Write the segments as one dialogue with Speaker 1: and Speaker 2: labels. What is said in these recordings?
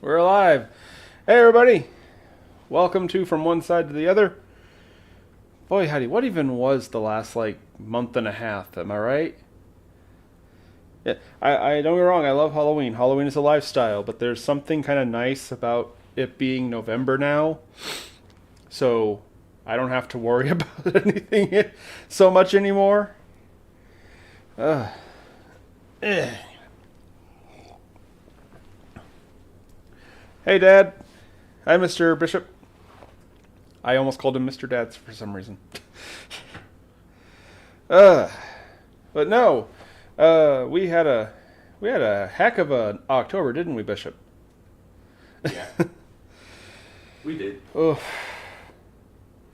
Speaker 1: We're alive. Hey, everybody. Welcome to From One Side to the Other. Boy, howdy, what even was the last, month and a half? Am I right? Yeah, I don't get me wrong. I love Halloween. Halloween is a lifestyle, but there's something kind of nice about it being November now. So I don't have to worry about anything so much anymore. Uh, eh. Hey, Dad. Hi, Mr. Bishop. I almost called him Mr. Dads for some reason. uh, but no, we had a heck of an October, didn't we, Bishop?
Speaker 2: Yeah, we did.
Speaker 1: Oh,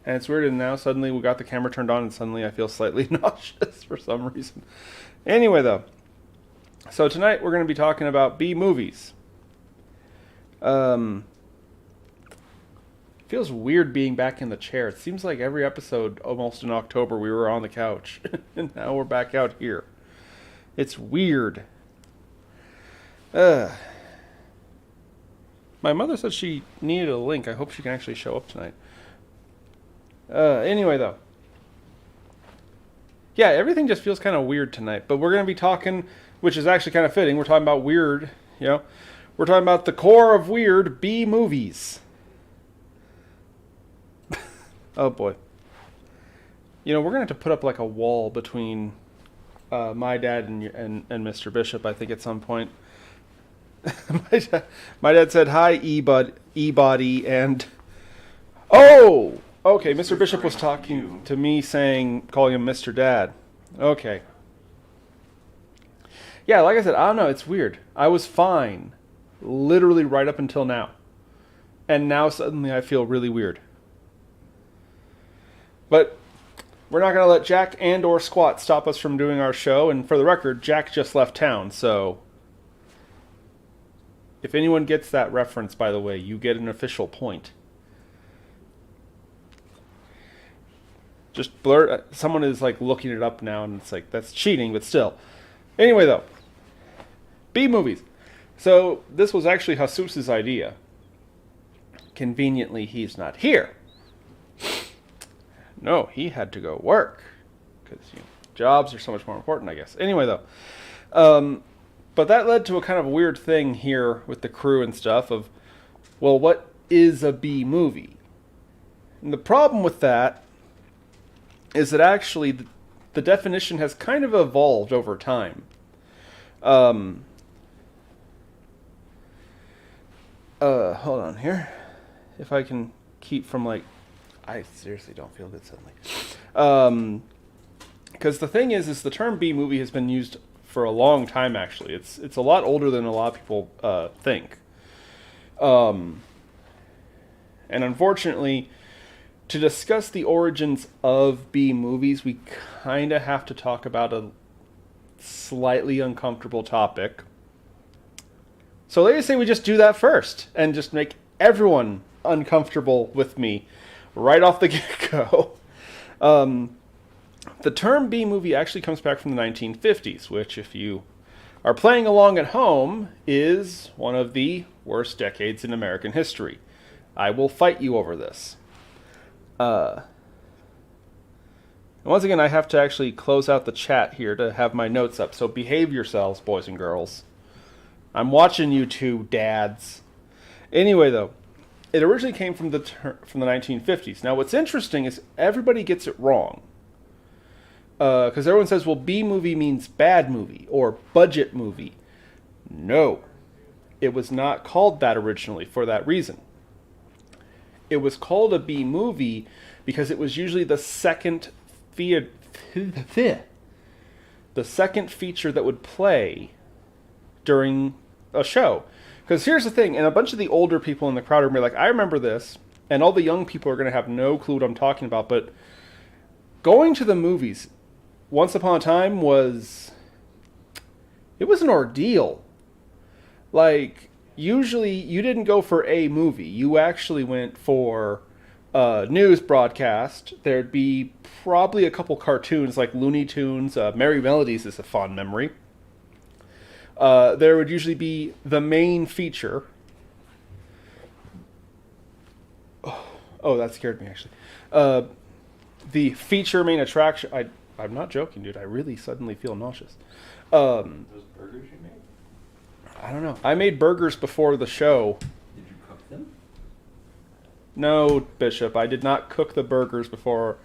Speaker 1: and it's weird. And now suddenly we got the camera turned on, and suddenly I feel slightly nauseous for some reason. Anyway, though, so tonight we're going to be talking about B movies. Feels weird being back in the chair. It seems like every episode, almost in October, we were on the couch. And now we're back out here. It's weird. My mother said she needed a link. I hope she can actually show up tonight. Anyway, though. Yeah, everything just feels kind of weird tonight. But we're going to be talking, which is actually kind of fitting. We're talking about weird, We're talking about the core of weird B movies. Oh boy. We're going to have to put up a wall between my dad and Mr. Bishop, I think, at some point. my dad said, hi, E-Body, and... Oh! Okay, Mr. Bishop was talking to me calling him Mr. Dad. Okay. Yeah, like I said, I don't know, it's weird. I was fine. Literally right up until now. And now suddenly I feel really weird. But we're not going to let Jack and or Squat stop us from doing our show. And for the record, Jack just left town, so... If anyone gets that reference, by the way, you get an official point. Just blur... Someone is, looking it up now, and it's that's cheating, but still. Anyway, though. B movies. So, this was actually Jesus' idea. Conveniently, he's not here. No, he had to go work. Because, jobs are so much more important, I guess. Anyway, though. But that led to a kind of weird thing here with the crew and stuff of, well, what is a B movie? And the problem with that is that actually the definition has kind of evolved over time. Hold on here. If I can keep from I seriously don't feel good suddenly. Because the thing is the term B movie has been used for a long time, actually. It's a lot older than a lot of people think. And unfortunately, to discuss the origins of B movies, we kind of have to talk about a slightly uncomfortable topic. So let's say we just do that first and just make everyone uncomfortable with me right off the get-go. The term B movie actually comes back from the 1950s, which, if you are playing along at home, is one of the worst decades in American history. I will fight you over this. And once again, I have to actually close out the chat here to have my notes up, so behave yourselves, boys and girls. I'm watching you two, dads. Anyway, though, it originally came from the 1950s. Now, what's interesting is everybody gets it wrong. Because everyone says, well, B movie means bad movie or budget movie. No. It was not called that originally for that reason. It was called a B movie because it was usually the second feature that would play during a show. Because here's the thing, and a bunch of the older people in the crowd are going to be like, I remember this, and all the young people are going to have no clue what I'm talking about, but going to the movies once upon a time was an ordeal. Usually you didn't go for a movie. You actually went for a news broadcast. There'd be probably a couple cartoons like Looney Tunes. Merry Melodies is a fond memory. There would usually be the main feature, Oh, that scared me actually. The feature main attraction. I'm not joking, dude. I really suddenly feel nauseous.
Speaker 2: Those burgers you made?
Speaker 1: I don't know. I made burgers before the show.
Speaker 2: Did you cook them?
Speaker 1: No, Bishop. I did not cook the burgers before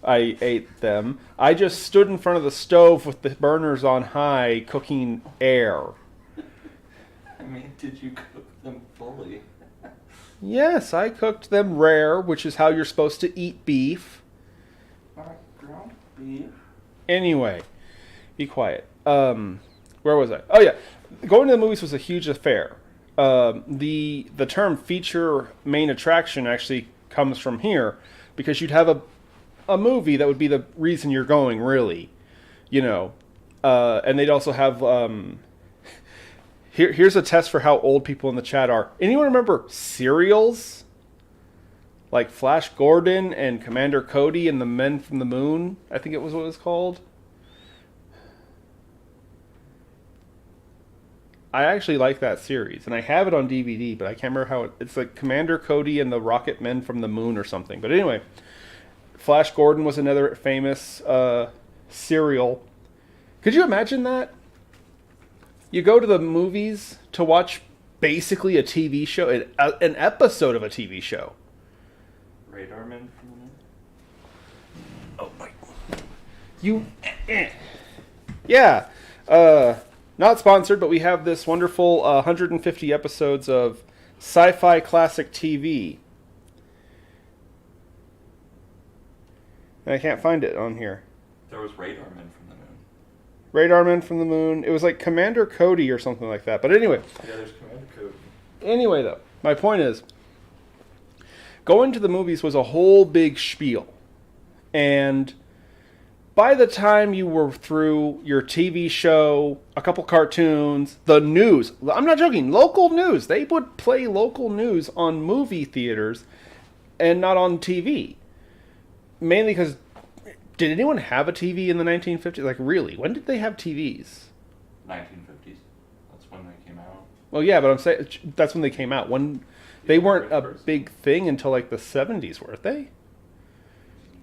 Speaker 1: I ate them. I just stood in front of the stove with the burners on high, cooking air.
Speaker 2: I mean, did you cook them fully?
Speaker 1: Yes, I cooked them rare, which is how you're supposed to eat beef.
Speaker 2: Ground beef.
Speaker 1: Anyway, be quiet. Where was I? Oh yeah, going to the movies was a huge affair. The term feature main attraction actually comes from here, because you'd have a movie that would be the reason you're going, really, you know. And they'd also have here's a test for how old people in the chat are. Anyone remember serials? Like Flash Gordon and Commander Cody and the Men from the Moon, I think it was what it was called. I actually like that series, and I have it on DVD, but I can't remember how it's like Commander Cody and the Rocket Men from the Moon or something. But anyway, Flash Gordon was another famous serial. Could you imagine that? You go to the movies to watch basically a TV show, an episode of a TV show.
Speaker 2: Radar Men from the Moon?
Speaker 1: Oh my. Yeah. Not sponsored, but we have this wonderful 150 episodes of sci-fi classic TV. And I can't find it on here.
Speaker 2: There was Radar Men from the Moon.
Speaker 1: Radar Men from the Moon. It was like Commander Cody or something like that. But anyway.
Speaker 2: Yeah, there's Commander Cody.
Speaker 1: Anyway, though, my point is, going to the movies was a whole big spiel. And by the time you were through your TV show, a couple cartoons, the news, I'm not joking, local news. They would play local news on movie theaters and not on TV. Mainly because, did anyone have a TV in the 1950s? Like, really? When did they have TVs?
Speaker 2: 1950s. That's when they came out.
Speaker 1: Well, yeah, but I'm saying that's when they came out. When they weren't a big thing until like the 70s, weren't they?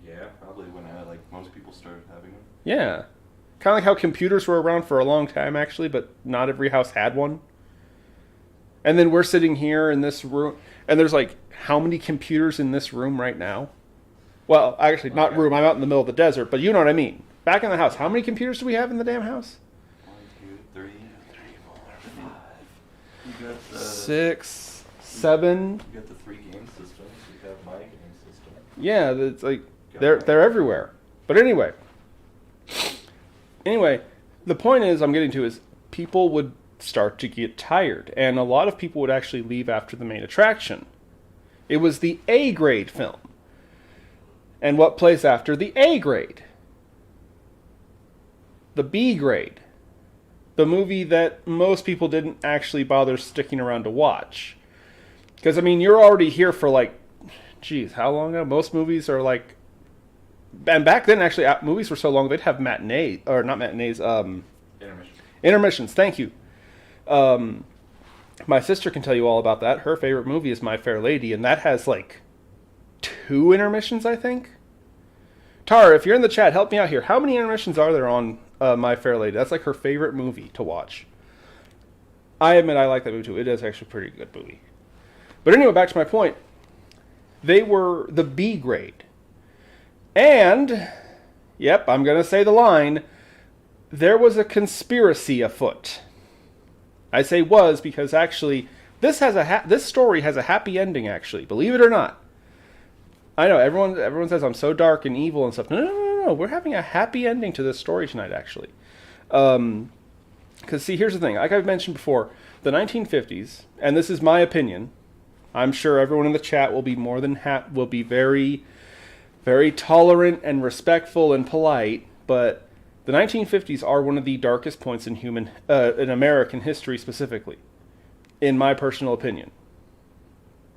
Speaker 2: Yeah, probably when most people started having them.
Speaker 1: Yeah. Kind of like how computers were around for a long time, actually, but not every house had one. And then we're sitting here in this room, and there's like, how many computers in this room right now? Well, actually, not room. I'm out in the middle of the desert, but you know what I mean. Back in the house, how many computers do we have in the damn house?
Speaker 2: 1, 2, 3, 4, 5. You got the
Speaker 1: 6, 7.
Speaker 2: You got the 3 game systems. You have my game system.
Speaker 1: Yeah, it's like they're everywhere. But anyway, the point is I'm getting to is people would start to get tired, and a lot of people would actually leave after the main attraction. It was the A grade film. And what plays after the A grade? The B grade. The movie that most people didn't actually bother sticking around to watch. Because, I mean, you're already here for like, geez, how long now? Most movies are like, and back then actually movies were so long they'd have matinees, or not matinees, intermissions, thank you. My sister can tell you all about that. Her favorite movie is My Fair Lady, and that has like 2 intermissions, I think. Tara, if you're in the chat, help me out here. How many intermissions are there on My Fair Lady? That's like her favorite movie to watch. I admit I like that movie too. It is actually a pretty good movie. But anyway, back to my point. They were the B grade. And, yep, I'm going to say the line, there was a conspiracy afoot. I say was because actually, this story has a happy ending, actually. Believe it or not. I know, everyone says I'm so dark and evil and stuff. No. We're having a happy ending to this story tonight, actually. Because, see, here's the thing. Like I've mentioned before, the 1950s, and this is my opinion. I'm sure everyone in the chat will be will be very, very tolerant and respectful and polite. But the 1950s are one of the darkest points in in American history specifically, in my personal opinion.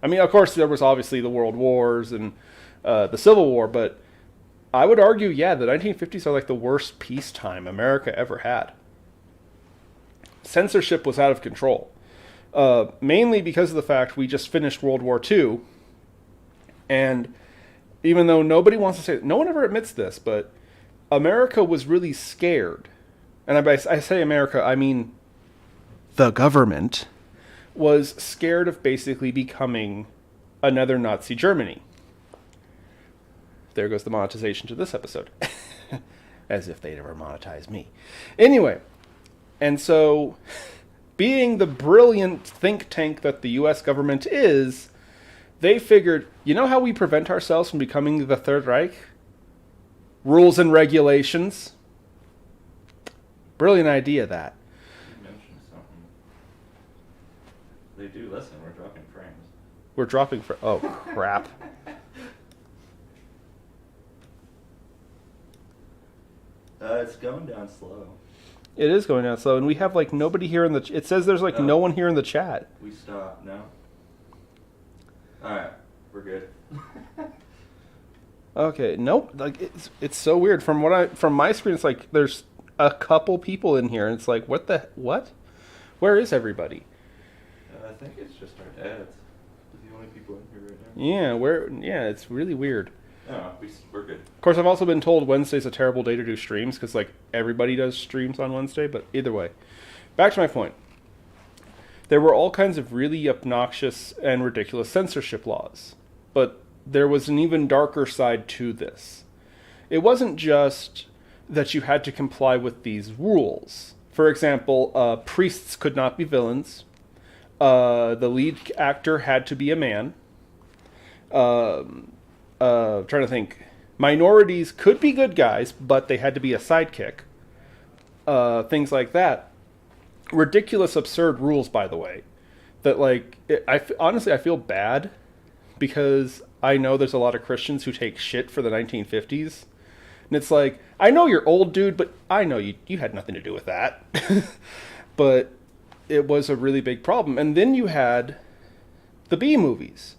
Speaker 1: I mean, of course, there was obviously the World Wars and the Civil War, but I would argue, yeah, the 1950s are like the worst peacetime America ever had. Censorship was out of control. Mainly because of the fact we just finished World War II, And even though nobody wants to say it, no one ever admits this, but America was really scared. And I say America, I mean the government was scared of basically becoming another Nazi Germany. There goes the monetization to this episode. As if they'd ever monetize me. Anyway, and so being the brilliant think tank that the U.S. government is, they figured, you know how we prevent ourselves from becoming the Third Reich? Rules and regulations. Brilliant idea, that.
Speaker 2: You mentioned something. They do listen, we're dropping frames.
Speaker 1: We're dropping oh, crap.
Speaker 2: It's going down slow.
Speaker 1: It is going down slow, and we have, like, nobody here in the... It says there's, like, no one here in the chat.
Speaker 2: We stopped, no? Alright, we're good.
Speaker 1: Okay, nope. Like, it's so weird. From my screen, it's like there's a couple people in here, and it's like, what? Where is everybody?
Speaker 2: I think it's just our dads. We're the only people in here right now.
Speaker 1: Yeah, it's really weird.
Speaker 2: No, we're good.
Speaker 1: Of course, I've also been told Wednesday's a terrible day to do streams, because, like, everybody does streams on Wednesday, but either way. Back to my point. There were all kinds of really obnoxious and ridiculous censorship laws, but there was an even darker side to this. It wasn't just that you had to comply with these rules. For example, priests could not be villains. The lead actor had to be a man. Trying to think. Minorities could be good guys, but they had to be a sidekick. Things like that. Ridiculous, absurd rules, by the way. That, like, honestly, I feel bad because I know there's a lot of Christians who take shit for the 1950s. And it's like, I know you're old, dude, but I know you had nothing to do with that. But it was a really big problem. And then you had the B movies.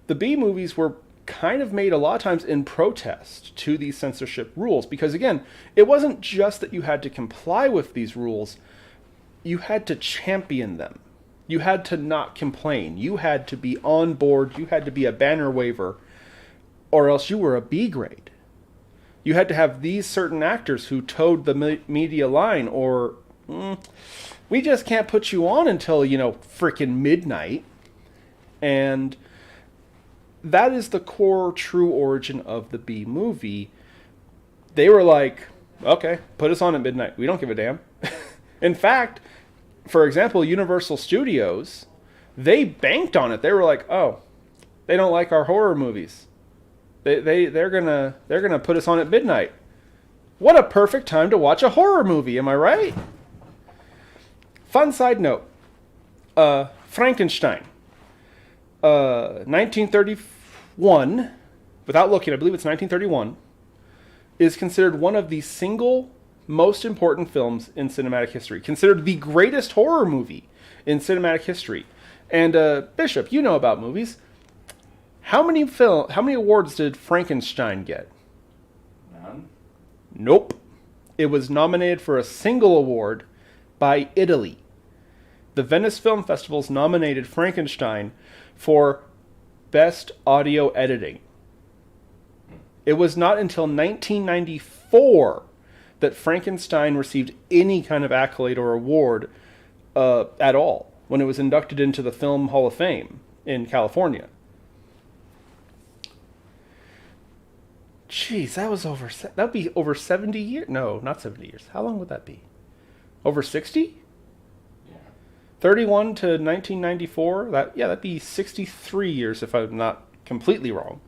Speaker 1: The B movies were kind of made a lot of times in protest to these censorship rules. Because, again, it wasn't just that you had to comply with these rules. You had to champion them. You had to not complain. You had to be on board. You had to be a banner waver, or else you were a B grade. You had to have these certain actors who towed the media line, or we just can't put you on until, frickin' midnight. And that is the core true origin of the B movie. They were like, okay, put us on at midnight. We don't give a damn. In fact, for example, Universal Studios, they banked on it. They were like, oh, they don't like our horror movies. They're gonna put us on at midnight. What a perfect time to watch a horror movie, am I right? Fun side note. Frankenstein. 1931, without looking, I believe it's 1931, is considered one of the single most important films in cinematic history. Considered the greatest horror movie in cinematic history. And Bishop, you know about movies. How many awards did Frankenstein get?
Speaker 2: None.
Speaker 1: Nope. It was nominated for a single award by Italy. The Venice Film Festival's nominated Frankenstein for Best Audio Editing. It was not until 1994 that Frankenstein received any kind of accolade or award at all, when it was inducted into the Film Hall of Fame in California. Jeez, that'd be over 70 years. No, not 70 years. How long would that be? Over 60?
Speaker 2: Yeah.
Speaker 1: 31 to 1994? That'd be 63 years if I'm not completely wrong.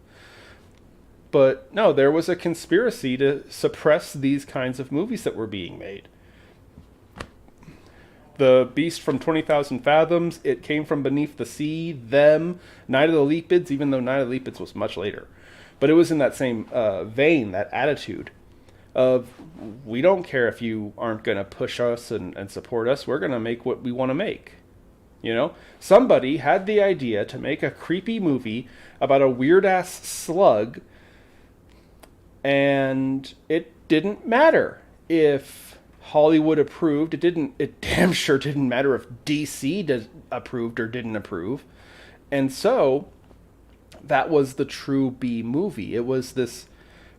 Speaker 1: But no, there was a conspiracy to suppress these kinds of movies that were being made. The Beast from 20,000 Fathoms, It Came from Beneath the Sea, Them, Night of the Leopids, even though Night of the Leopids was much later. But it was in that same vein, that attitude of, we don't care if you aren't going to push us and support us, we're going to make what we want to make. Somebody had the idea to make a creepy movie about a weird-ass slug, and it didn't matter if Hollywood approved. It damn sure didn't matter if DC approved or didn't approve. And so that was the true B movie. It was this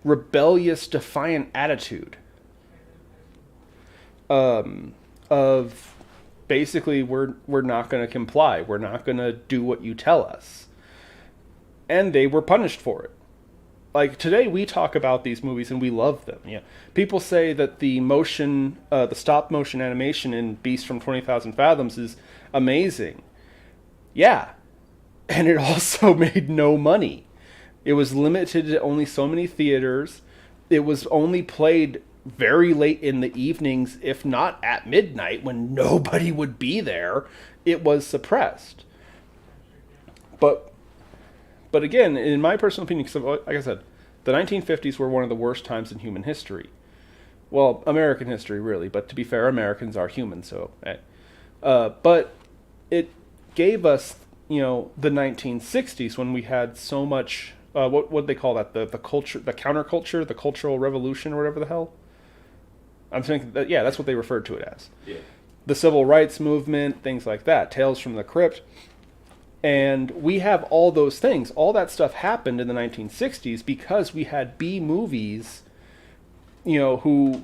Speaker 1: rebellious, defiant attitude of basically we're not going to comply. We're not going to do what you tell us. And they were punished for it. Like today we talk about these movies and we love them. Yeah. People say that the stop motion animation in Beast from 20,000 Fathoms is amazing. Yeah. And it also made no money. It was limited to only so many theaters. It was only played very late in the evenings, if not at midnight, when nobody would be there. It was suppressed. But again, in my personal opinion, because like I said, the 1950s were one of the worst times in human history. Well, American history, really. But to be fair, Americans are human, so... but it gave us, the 1960s when we had so much... what would they call that? The culture, the counterculture, the cultural revolution, or whatever the hell? I'm thinking that, yeah, that's what they referred to it as.
Speaker 2: Yeah.
Speaker 1: The civil rights movement, things like that. Tales from the Crypt. And we have all those things. All that stuff happened in the 1960s because we had B movies, who...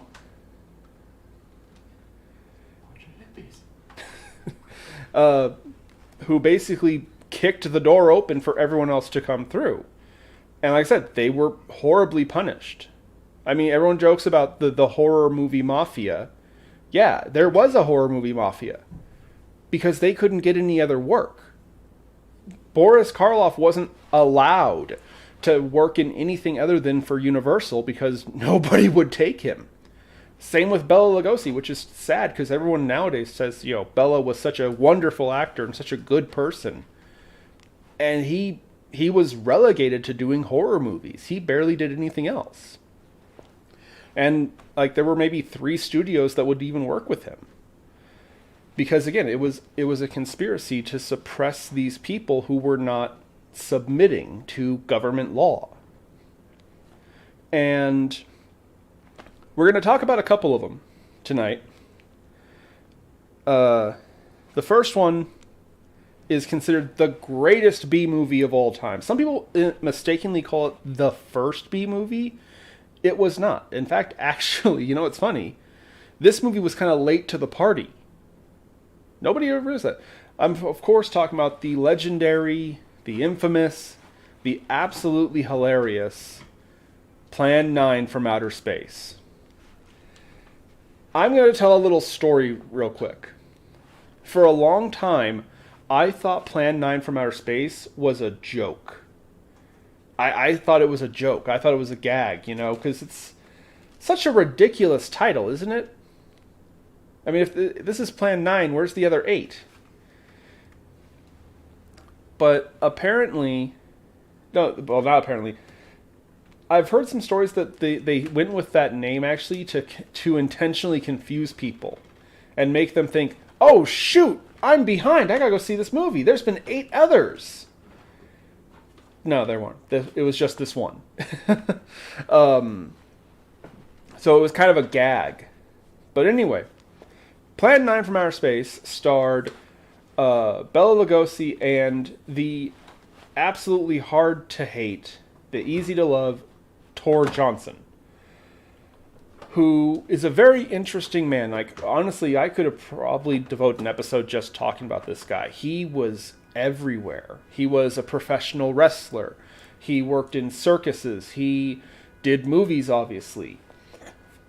Speaker 1: who basically kicked the door open for everyone else to come through. And like I said, they were horribly punished. I mean, everyone jokes about the horror movie mafia. Yeah, there was a horror movie mafia. Because they couldn't get any other work. Boris Karloff wasn't allowed to work in anything other than for Universal because nobody would take him. Same with Bela Lugosi, which is sad because everyone nowadays says, Bela was such a wonderful actor and such a good person. And he was relegated to doing horror movies. He barely did anything else. And there were maybe 3 studios that would even work with him. Because again, it was a conspiracy to suppress these people who were not submitting to government law. And we're going to talk about a couple of them tonight. The first one is considered the greatest B movie of all time. Some people mistakenly call it the first B movie. It was not. In fact, actually, it's funny. This movie was kind of late to the party. Nobody ever is that. I'm, of course, talking about the legendary, the infamous, the absolutely hilarious Plan 9 from Outer Space. I'm going to tell a little story real quick. For a long time, I thought Plan 9 from Outer Space was a joke. I thought it was a joke. I thought it was a gag, because it's such a ridiculous title, isn't it? I mean, if this is Plan 9, where's the other 8? But apparently... No, well, not apparently. I've heard some stories that they went with that name, actually, to intentionally confuse people. And make them think, oh, shoot, I'm behind. I gotta go see this movie. There's been 8 others. No, there weren't. It was just this one. So it was kind of a gag. But anyway... Plan 9 from Outer Space starred Bela Lugosi and the absolutely hard-to-hate, the easy-to-love Tor Johnson, who is a very interesting man. Honestly, I could have probably devoted an episode just talking about this guy. He was everywhere. He was a professional wrestler. He worked in circuses. He did movies, obviously.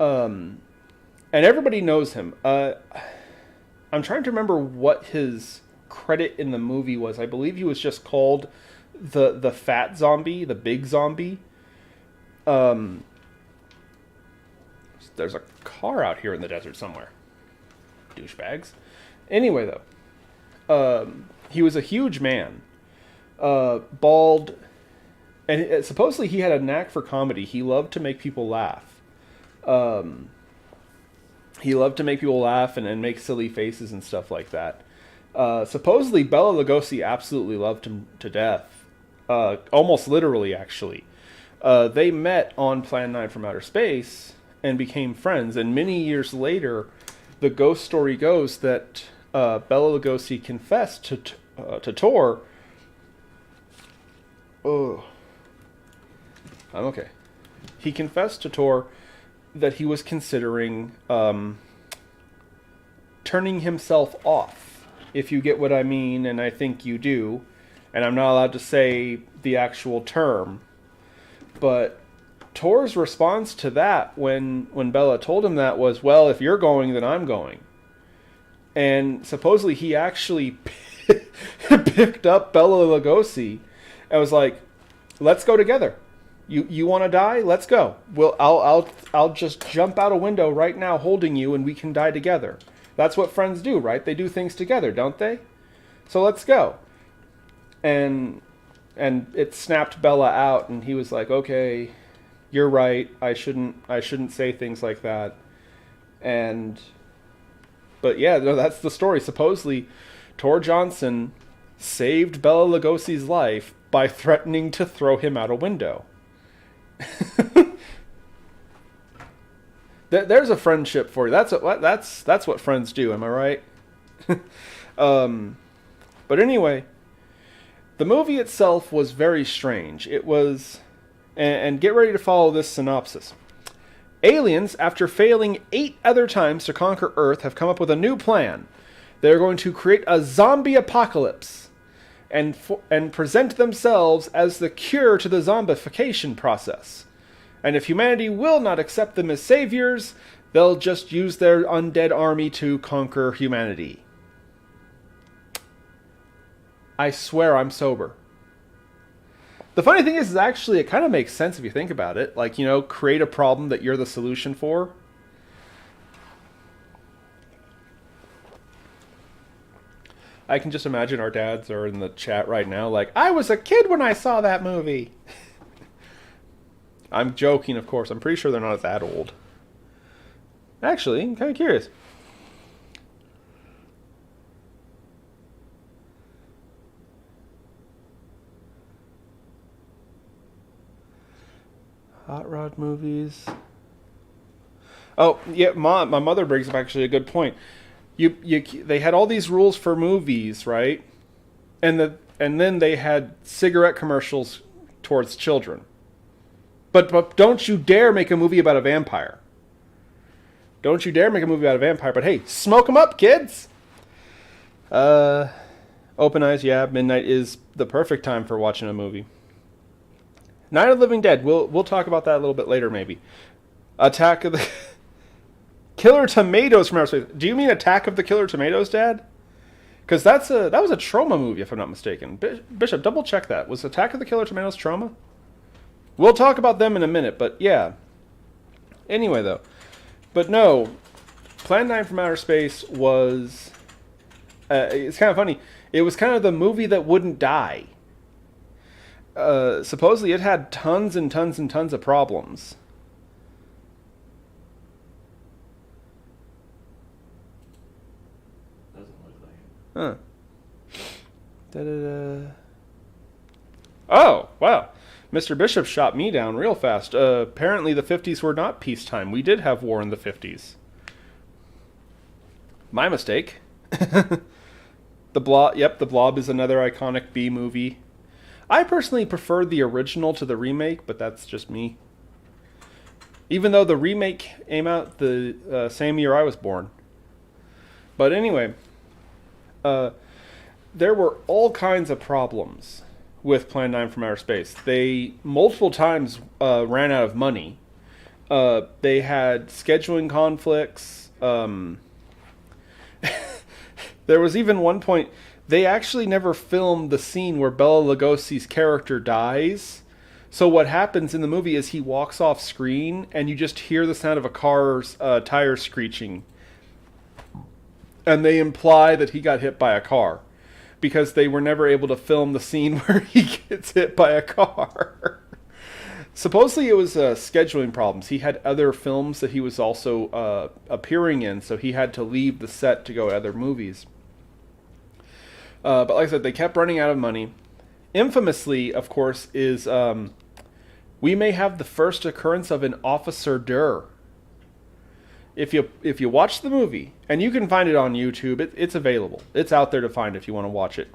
Speaker 1: And everybody knows him. I'm trying to remember what his credit in the movie was. I believe he was just called the fat zombie, the big zombie. There's a car out here in the desert somewhere. Douchebags. Anyway, though. He was a huge man. Bald. And supposedly he had a knack for comedy. He loved to make people laugh. He loved to make people laugh and make silly faces and stuff like that. Supposedly, Bela Lugosi absolutely loved him to death. Almost literally, actually. They met on Plan 9 from Outer Space and became friends. And many years later, the ghost story goes that Bela Lugosi confessed to Tor Oh, I'm okay. He confessed to Tor that he was considering turning himself off, if you get what I mean, and I think you do. And I'm not allowed to say the actual term. But Tor's response to that when Bella told him that was, well, if you're going, then I'm going. And supposedly he actually picked up Bella Lugosi and was like, let's go together. You want to die? Let's go. I'll just jump out a window right now holding you and we can die together. That's what friends do, right? They do things together, don't they? So let's go. And it snapped Bella out and he was like, okay, you're right. I shouldn't say things like that. But yeah, no, that's the story. Supposedly, Tor Johnson saved Bela Lugosi's life by threatening to throw him out a window. There's a friendship for you. That's what friends do. Am I right? But anyway, the movie itself was very strange. It was, and get ready to follow this synopsis. Aliens, after failing 8 other times to conquer Earth, have come up with a new plan. They're going to create a zombie apocalypse and present themselves as the cure to the zombification process. And if humanity will not accept them as saviors, they'll just use their undead army to conquer humanity. I swear I'm sober. The funny thing is actually, it kind of makes sense if you think about it. Like, create a problem that you're the solution for. I can just imagine our dads are in the chat right now like, I was a kid when I saw that movie. I'm joking, of course. I'm pretty sure they're not that old. Actually, I'm kind of curious. Hot rod movies. Oh, yeah, my mother brings up actually a good point. They had all these rules for movies, right? And then they had cigarette commercials towards children. But don't you dare make a movie about a vampire. Don't you dare make a movie about a vampire. But hey, smoke them up, kids! Open eyes, yeah, midnight is the perfect time for watching a movie. Night of the Living Dead, we'll talk about that a little bit later, maybe. Attack of the... Killer Tomatoes from outer space. Do you mean Attack of the Killer Tomatoes, Dad? Because that was a Trauma movie, if I'm not mistaken. Bishop, double check that. Was Attack of the Killer Tomatoes Trauma? We'll talk about them in a minute, but yeah. Anyway, though. But no, Plan 9 from Outer Space was... it's kind of funny. It was kind of the movie that wouldn't die. Supposedly it had tons and tons and tons of problems.
Speaker 2: Doesn't look like it.
Speaker 1: Huh. Da-da-da. Oh, wow. Mr. Bishop shot me down real fast. Apparently the 50s were not peacetime. We did have war in the 50s. My mistake. The Blob. Yep, The Blob is another iconic B movie. I personally prefer the original to the remake, but that's just me. Even though the remake came out the same year I was born. But anyway, there were all kinds of problems with Plan 9 from Outer Space. They multiple times ran out of money. They had scheduling conflicts. There was even one point, they actually never filmed the scene where Bela Lugosi's character dies. So what happens in the movie is he walks off screen and you just hear the sound of a car's tire screeching. And they imply that he got hit by a car. Because they were never able to film the scene where he gets hit by a car. Supposedly it was scheduling problems. He had other films that he was also appearing in, so he had to leave the set to go to other movies. But like I said, they kept running out of money. Infamously, of course, is we may have the first occurrence of an Officer Durr. If you watch the movie, and you can find it on YouTube, it's available. It's out there to find if you want to watch it.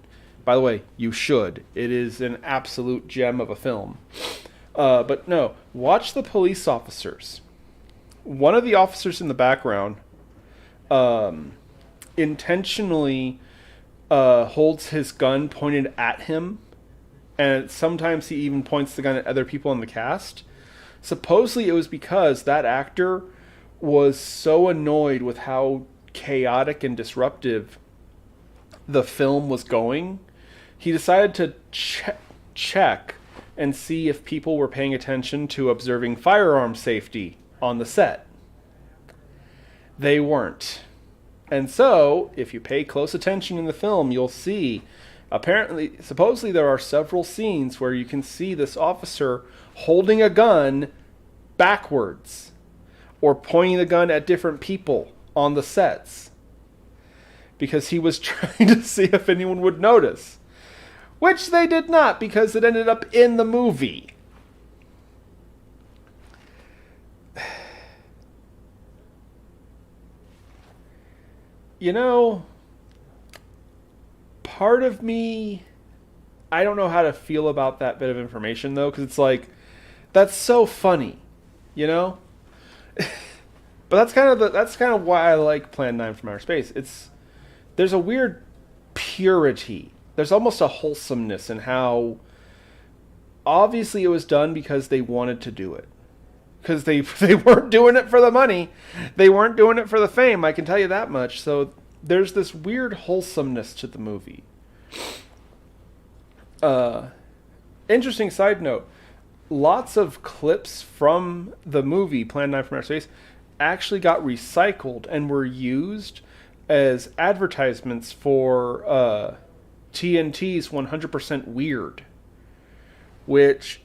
Speaker 1: By the way, you should. It is an absolute gem of a film. But no, watch the police officers. One of the officers in the background intentionally holds his gun pointed at him, and sometimes he even points the gun at other people in the cast. Supposedly it was because that actor was so annoyed with how chaotic and disruptive the film was going, he decided to check and see if people were paying attention to observing firearm safety on the set. They weren't. And so, if you pay close attention in the film, you'll see, supposedly there are several scenes where you can see this officer holding a gun backwards or pointing the gun at different people on the sets because he was trying to see if anyone would notice. Which they did not, because it ended up in the movie. You know, part of me, I don't know how to feel about that bit of information, though, because it's like, that's so funny, you know? But that's kind of why I like Plan 9 from Outer Space. There's a weird purity. There's almost a wholesomeness in how obviously it was done because they wanted to do it. Because they weren't doing it for the money. They weren't doing it for the fame, I can tell you that much. So there's this weird wholesomeness to the movie. Interesting side note. Lots of clips from the movie Plan 9 from Outer Space actually got recycled and were used as advertisements for TNT's 100% Weird, which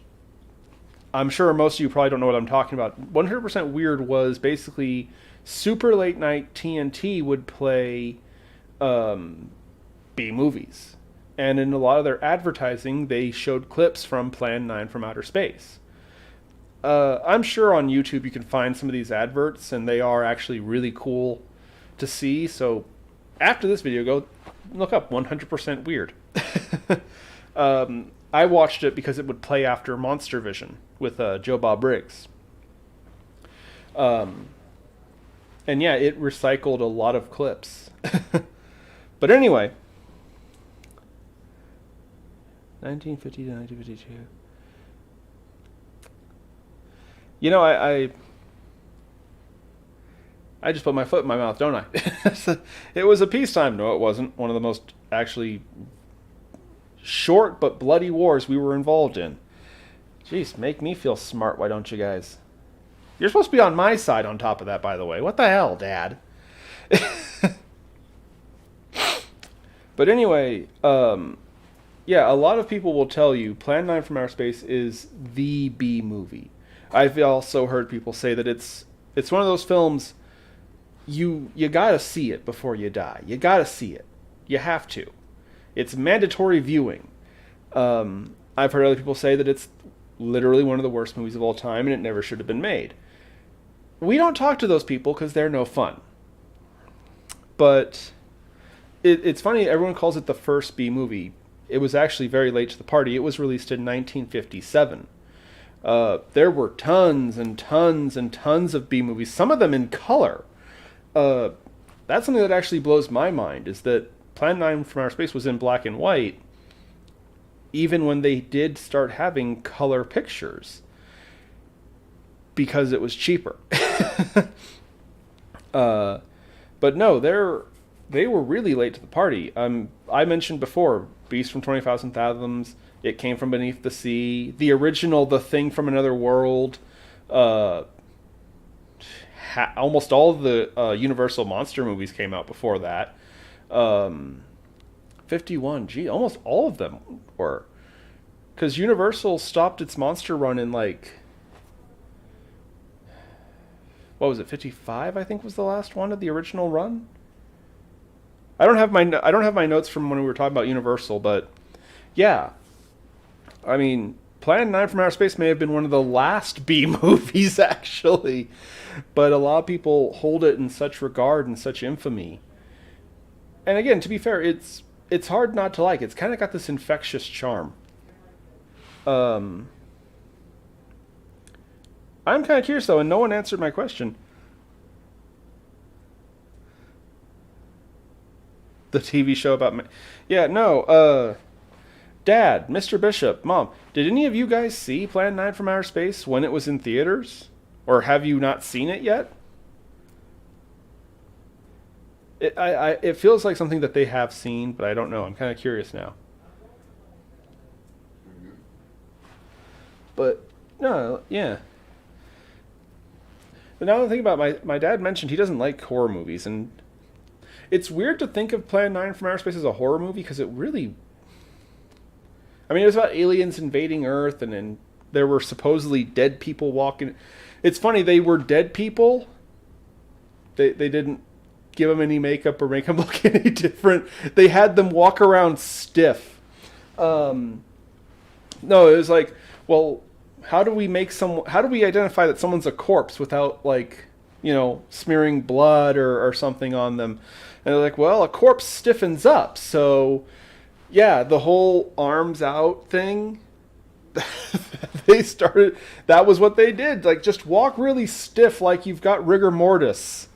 Speaker 1: I'm sure most of you probably don't know what I'm talking about. 100% Weird was basically super late night TNT would play B movies. And in a lot of their advertising, they showed clips from Plan 9 from Outer Space. I'm sure on YouTube you can find some of these adverts, and they are actually really cool to see. So after this video, go look up 100% Weird. I watched it because it would play after Monster Vision with Joe Bob Briggs. And yeah, it recycled a lot of clips. But anyway, 1950 to 1952. You know, I just put my foot in my mouth, don't I? It was a peacetime. No, it wasn't. One of the most actually short but bloody wars we were involved in. Jeez, make me feel smart, why don't you guys? You're supposed to be on my side on top of that, by the way. What the hell, Dad? But anyway, yeah, a lot of people will tell you Plan 9 from Outer Space is the B movie. I've also heard people say that it's one of those films you gotta see it before you die. You gotta see it. You have to. It's mandatory viewing. I've heard other people say that it's literally one of the worst movies of all time and it never should have been made. We don't talk to those people because they're no fun. But it's funny, everyone calls it the first B movie. It was actually very late to the party. It was released in 1957. There were tons and tons and tons of B movies, some of them in color. That's something that actually blows my mind, is that Plan 9 from Outer Space was in black and white, even when they did start having color pictures, because it was cheaper. But no, they were really late to the party. I mentioned before, Beast from 20,000 Fathoms, It Came from Beneath the Sea, the original The Thing from Another World, almost all of the Universal monster movies came out before that. 51, gee, almost all of them were. Because Universal stopped its monster run in like, what was it, 55 I think was the last one of the original run? I don't have my notes from when we were talking about Universal, but yeah. I mean, Plan 9 from Outer Space may have been one of the last B movies, actually. But a lot of people hold it in such regard and such infamy. And again, to be fair, it's it's hard not to like. It's kind of got this infectious charm. I'm kind of curious though, and no one answered my question. The TV show about me. Yeah, no. Dad, Mr. Bishop, Mom, did any of you guys see Plan 9 from Outer Space when it was in theaters? Or have you not seen it yet? It feels like something that they have seen, but I don't know. I'm kind of curious now. But, no, yeah. But now I think about my dad mentioned he doesn't like horror movies, and it's weird to think of Plan 9 from Outer Space as a horror movie because it really... I mean, it was about aliens invading Earth, and then there were supposedly dead people walking. It's funny, they were dead people. They didn't give them any makeup or make them look any different. They had them walk around stiff. No, it was like, well, how do we identify that someone's a corpse without, like, smearing blood or something on them? And they're like, well, a corpse stiffens up, so... Yeah, the whole arms out thing, that was what they did. Like, just walk really stiff like you've got rigor mortis.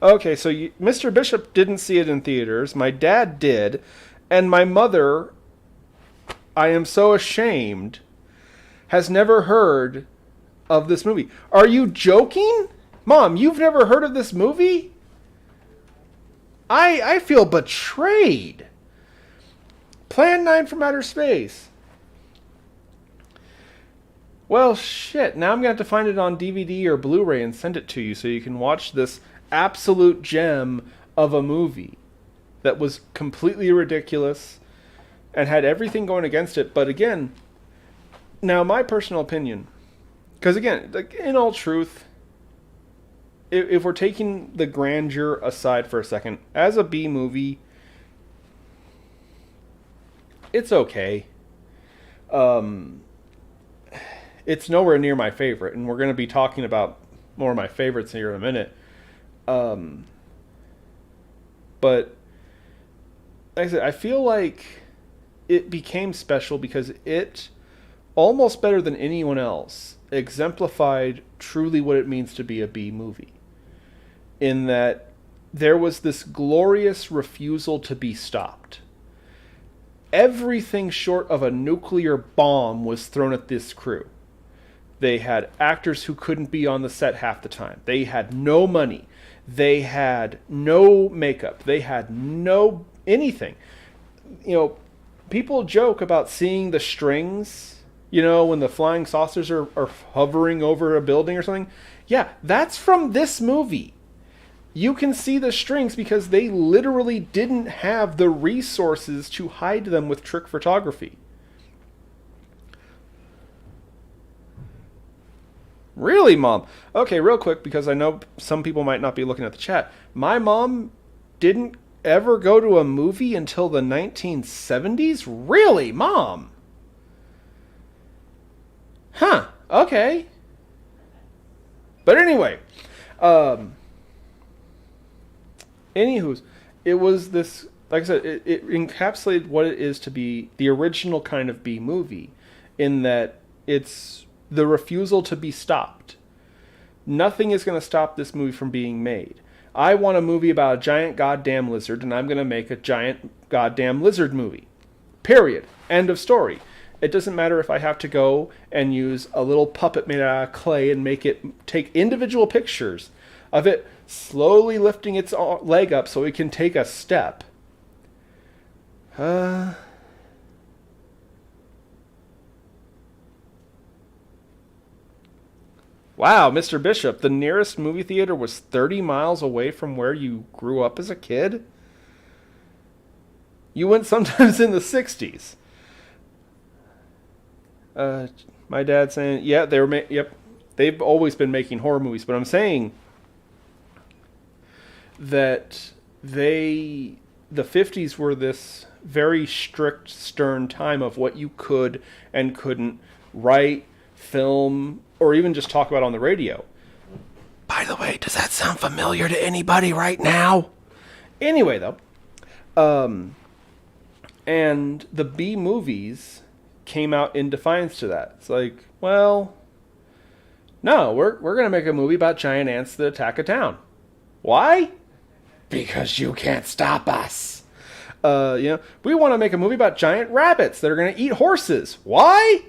Speaker 1: Okay, so Mr. Bishop didn't see it in theaters. My dad did. And my mother, I am so ashamed, has never heard of this movie. Are you joking? Mom, you've never heard of this movie? I feel betrayed. Plan 9 from Outer Space. Well, shit. Now I'm going to have to find it on DVD or Blu-ray and send it to you so you can watch this absolute gem of a movie that was completely ridiculous and had everything going against it. But again, now my personal opinion... Because again, like, in all truth, if we're taking the grandeur aside for a second, as a B movie, it's okay. It's nowhere near my favorite, and we're going to be talking about more of my favorites here in a minute. But like I said, I feel like it became special because it, almost better than anyone else, exemplified truly what it means to be a B movie. In that there was this glorious refusal to be stopped. Everything short of a nuclear bomb was thrown at this crew. They had actors who couldn't be on the set half the time. They had no money. They had no makeup. They had no anything. People joke about seeing the strings, when the flying saucers are hovering over a building or something. Yeah, that's from this movie. You can see the strings because they literally didn't have the resources to hide them with trick photography. Really, Mom? Okay, real quick, because I know some people might not be looking at the chat. My mom didn't ever go to a movie until the 1970s? Really, Mom? Huh, okay. But anyway, anywho's, it was this, like I said, it encapsulated what it is to be the original kind of B movie, in that it's the refusal to be stopped. Nothing is going to stop this movie from being made. I want a movie about a giant goddamn lizard, and I'm going to make a giant goddamn lizard movie. Period. End of story. It doesn't matter if I have to go and use a little puppet made out of clay and make it take individual pictures of it slowly lifting its leg up so it can take a step. Wow, Mr. Bishop, the nearest movie theater was 30 miles away from where you grew up as a kid? You went sometimes in the 60s. My dad saying, yeah, yep, they've always been making horror movies, but I'm saying that the 50s were this very strict, stern time of what you could and couldn't write, film, or even just talk about on the radio. By the way, does that sound familiar to anybody right now? Anyway, though, and the B movies came out in defiance to that. It's like, well, no, we're gonna make a movie about giant ants that attack a town. Why? Because you can't stop us. We want to make a movie about giant rabbits that are gonna eat horses. Why?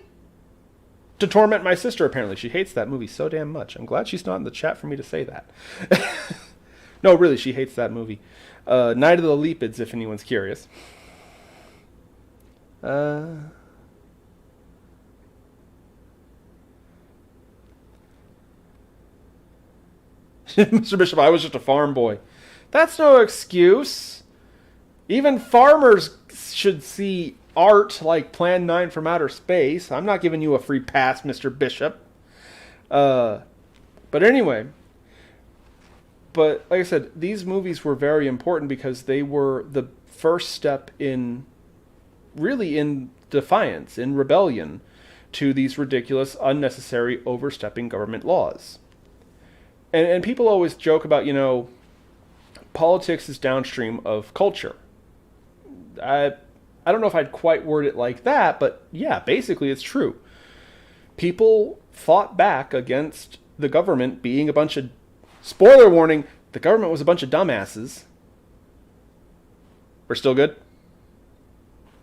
Speaker 1: To torment my sister, apparently. She hates that movie so damn much. I'm glad she's not in the chat for me to say that. No, really, she hates that movie. Night of the Leopids, if anyone's curious. Mr. Bishop, I was just a farm boy. That's no excuse. Even farmers should see art like Plan 9 from Outer Space. I'm not giving you a free pass, Mr. Bishop. But anyway. But like I said, these movies were very important because they were the first step in defiance, in rebellion to these ridiculous, unnecessary, overstepping government laws. And people always joke about, politics is downstream of culture. I don't know if I'd quite word it like that, but yeah, basically it's true. People fought back against the government being a bunch of... Spoiler warning, the government was a bunch of dumbasses. We're still good?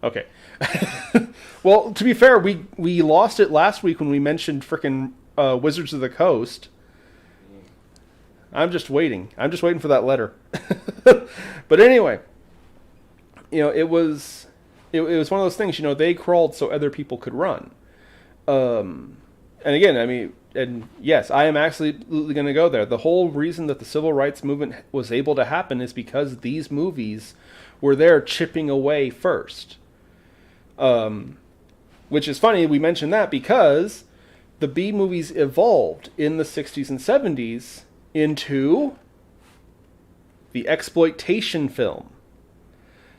Speaker 1: Okay. Well, to be fair, we lost it last week when we mentioned frickin' Wizards of the Coast. I'm just waiting. I'm just waiting for that letter. But anyway, it was one of those things. They crawled so other people could run. And again, and yes, I am absolutely going to go there. The whole reason that the civil rights movement was able to happen is because these movies were there chipping away first. Which is funny, we mentioned that because the B movies evolved in the 60s and 70s into the exploitation film.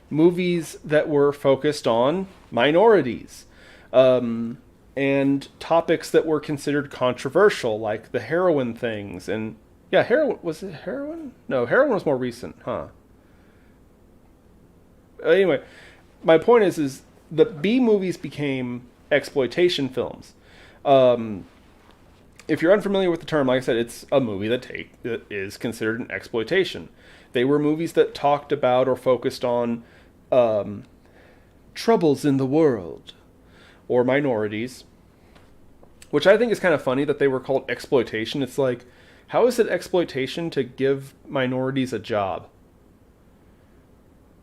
Speaker 1: Movies that were focused on minorities. And topics that were considered controversial, like the heroin things. And yeah, heroin, was it heroin? No, heroin was more recent, huh? Anyway, my point is the B movies became exploitation films. If you're unfamiliar with the term, like I said, it's a movie that is considered an exploitation. They were movies that talked about or focused on troubles in the world or minorities, which I think is kind of funny that they were called exploitation. It's like, how is it exploitation to give minorities a job?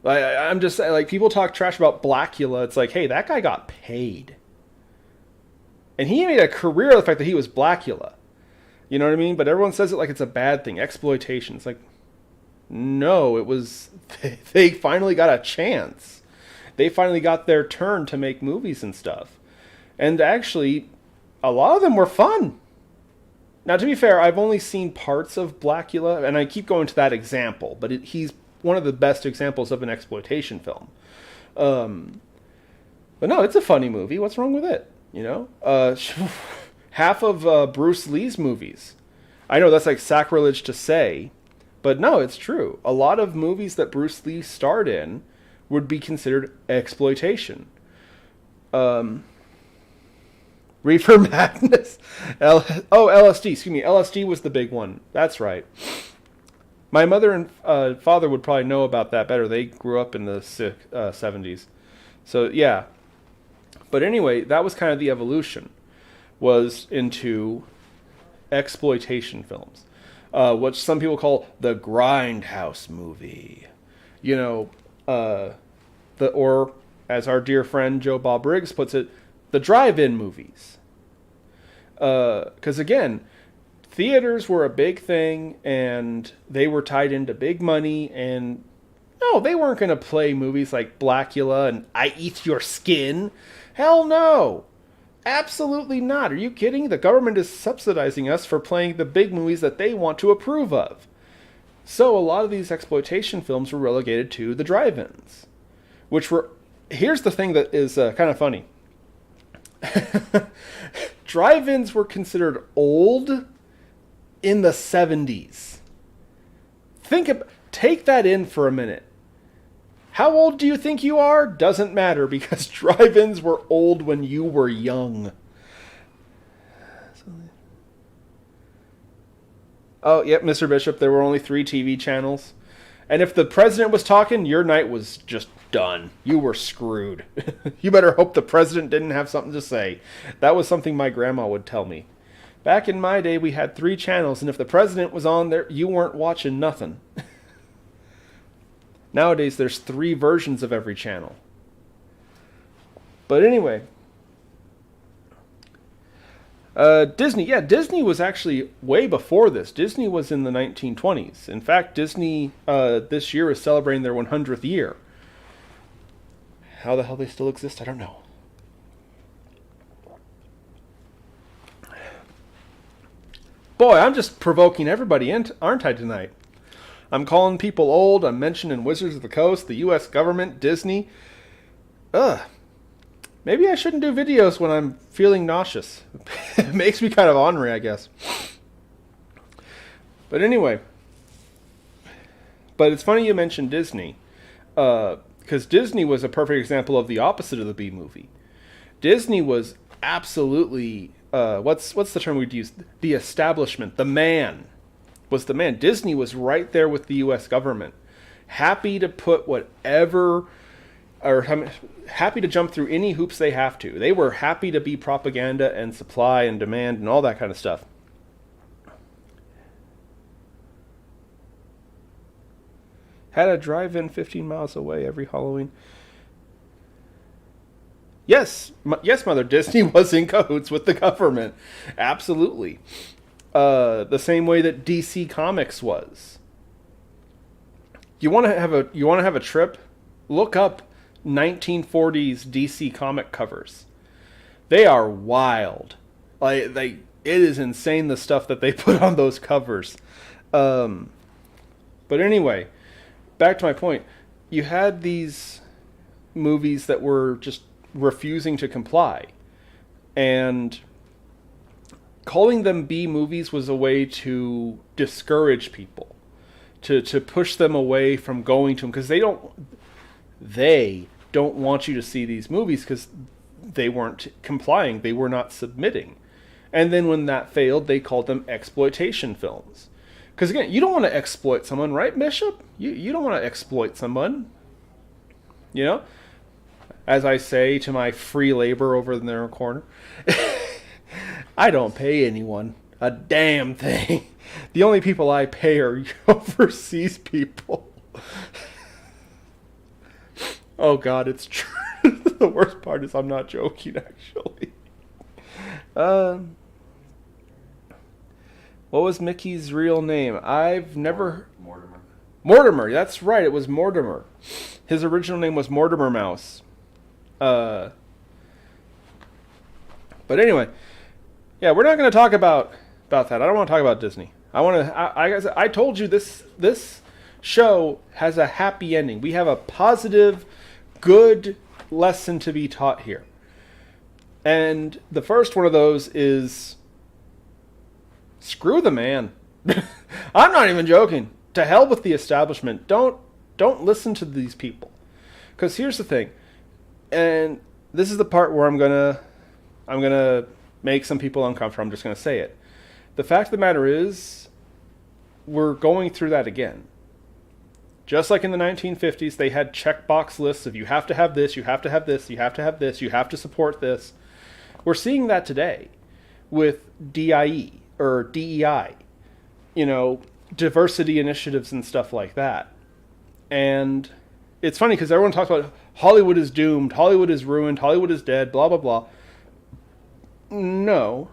Speaker 1: I'm just like, people talk trash about Blackula. It's like, hey, that guy got paid. And he made a career of the fact that he was Blackula. You know what I mean? But everyone says it like it's a bad thing. Exploitation. It's like, no, it was... They finally got a chance. They finally got their turn to make movies and stuff. And actually, a lot of them were fun. Now, to be fair, I've only seen parts of Blackula, and I keep going to that example, but he's one of the best examples of an exploitation film. But no, it's a funny movie. What's wrong with it? Half of Bruce Lee's movies. I know that's like sacrilege to say, but no, it's true. A lot of movies that Bruce Lee starred in would be considered exploitation. Reefer Madness. LSD. Excuse me. LSD was the big one. That's right. My mother and father would probably know about that better. They grew up in the 70s. So, yeah. But anyway, that was kind of the evolution, was into exploitation films, which some people call the grindhouse movie. Or as our dear friend Joe Bob Briggs puts it, the drive-in movies. Because again, theaters were a big thing, and they were tied into big money, and no, they weren't going to play movies like Blackula and I Eat Your Skin. Hell no. Absolutely not. Are you kidding? The government is subsidizing us for playing the big movies that they want to approve of. So a lot of these exploitation films were relegated to the drive-ins, which were... Here's the thing that is kind of funny. Drive-ins were considered old in the 70s. Take that in for a minute. How old do you think you are? Doesn't matter, because drive-ins were old when you were young. Oh, yep, Mr. Bishop, there were only 3 TV channels. And if the president was talking, your night was just done. You were screwed. You better hope the president didn't have something to say. That was something my grandma would tell me. Back in my day, we had 3 channels, and if the president was on there, you weren't watching nothing. Nowadays, there's 3 versions of every channel. But anyway, Disney. Yeah, Disney was actually way before this. Disney was in the 1920s. In fact, Disney this year is celebrating their 100th year. How the hell they still exist, I don't know. Boy, I'm just provoking everybody, aren't I, tonight? I'm calling people old. I'm mentioning Wizards of the Coast, the U.S. government, Disney. Maybe I shouldn't do videos when I'm feeling nauseous. It makes me kind of ornery, I guess. But anyway. But it's funny you mentioned Disney. Because Disney was a perfect example of the opposite of the B-movie. Disney was absolutely... what's the term we'd use? The establishment. The man. Was the man. Disney was right there with the U.S. government. Happy to put whatever... or happy to jump through any hoops they have to. They were happy to be propaganda and supply and demand and all that kind of stuff. Had a drive-in 15 miles away every Halloween. Yes, Mother, Disney was in cahoots with the government. Absolutely. The same way that DC Comics was. You want to have a trip? Look up 1940s DC comic covers. They are wild. It is insane the stuff that they put on those covers. But anyway, back to my point. You had these movies that were just refusing to comply, and calling them B movies was a way to discourage people, to push them away from going to them, because they don't want you to see these movies because they weren't complying, they were not submitting. And then when that failed, they called them exploitation films. Because again, you don't want to exploit someone, right, Bishop? You don't want to exploit someone. You know? As I say to my free labor over in their corner, I don't pay anyone a damn thing. The only people I pay are overseas people. Oh God, it's true. The worst part is I'm not joking, actually. What was Mickey's real name? I've never...
Speaker 2: Mortimer.
Speaker 1: Mortimer, that's right, it was Mortimer. His original name was Mortimer Mouse. But anyway, yeah, we're not going to talk about that. I don't want to talk about Disney. I told you this show has a happy ending. We have a positive, good lesson to be taught here. And the first one of those is screw the man. I'm not even joking. To hell with the establishment. Don't listen to these people. Because here's the thing. And this is the part where I'm gonna make some people uncomfortable. I'm just gonna say it. The fact of the matter is, we're going through that again. Just like in the 1950s, they had checkbox lists of you have to have this, you have to have this, you have to have this, you have to support this. We're seeing that today with DIE or DEI, diversity initiatives and stuff like that. And it's funny because everyone talks about Hollywood is doomed, Hollywood is ruined, Hollywood is dead, blah, blah, blah. No.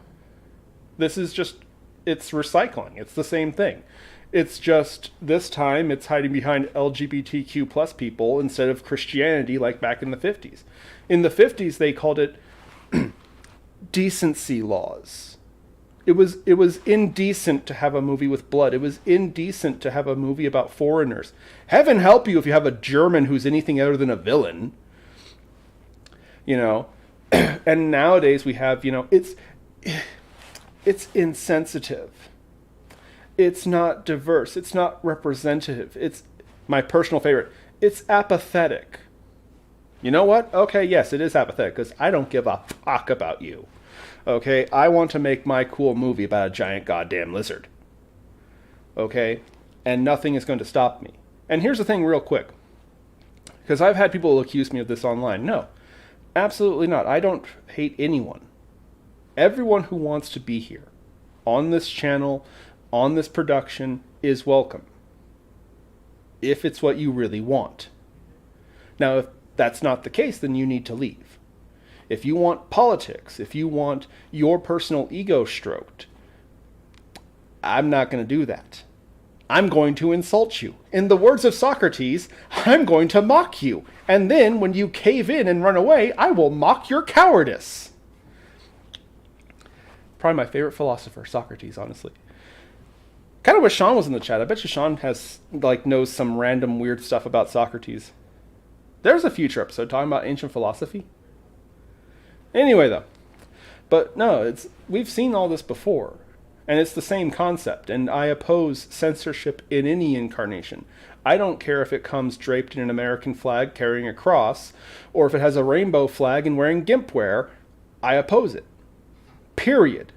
Speaker 1: This is just, it's recycling. It's the same thing. It's just, this time, it's hiding behind LGBTQ plus people instead of Christianity like back in the 50s. In the 50s, they called it decency laws. It was indecent to have a movie with blood. It was indecent to have a movie about foreigners. Heaven help you if you have a German who's anything other than a villain. And nowadays we have, it's insensitive. It's not diverse. It's not representative. It's my personal favorite. It's apathetic. You know what? Okay, yes, it is apathetic because I don't give a fuck about you. Okay, I want to make my cool movie about a giant goddamn lizard. Okay, and nothing is going to stop me. And here's the thing, real quick, because I've had people accuse me of this online. No, absolutely not. I don't hate anyone. Everyone who wants to be here on this channel, on this production, is welcome. If it's what you really want. Now, if that's not the case, then you need to leave. If you want politics, if you want your personal ego stroked, I'm not going to do that. I'm going to insult you. In the words of Socrates, I'm going to mock you. And then when you cave in and run away, I will mock your cowardice. Probably my favorite philosopher, Socrates, honestly. Kind of wish Sean was in the chat. I bet you Sean knows some random weird stuff about Socrates. There's a future episode talking about ancient philosophy. Anyway, though. But no, we've seen all this before. And it's the same concept. And I oppose censorship in any incarnation. I don't care if it comes draped in an American flag carrying a cross, or if it has a rainbow flag and wearing gimp wear. I oppose it. Period.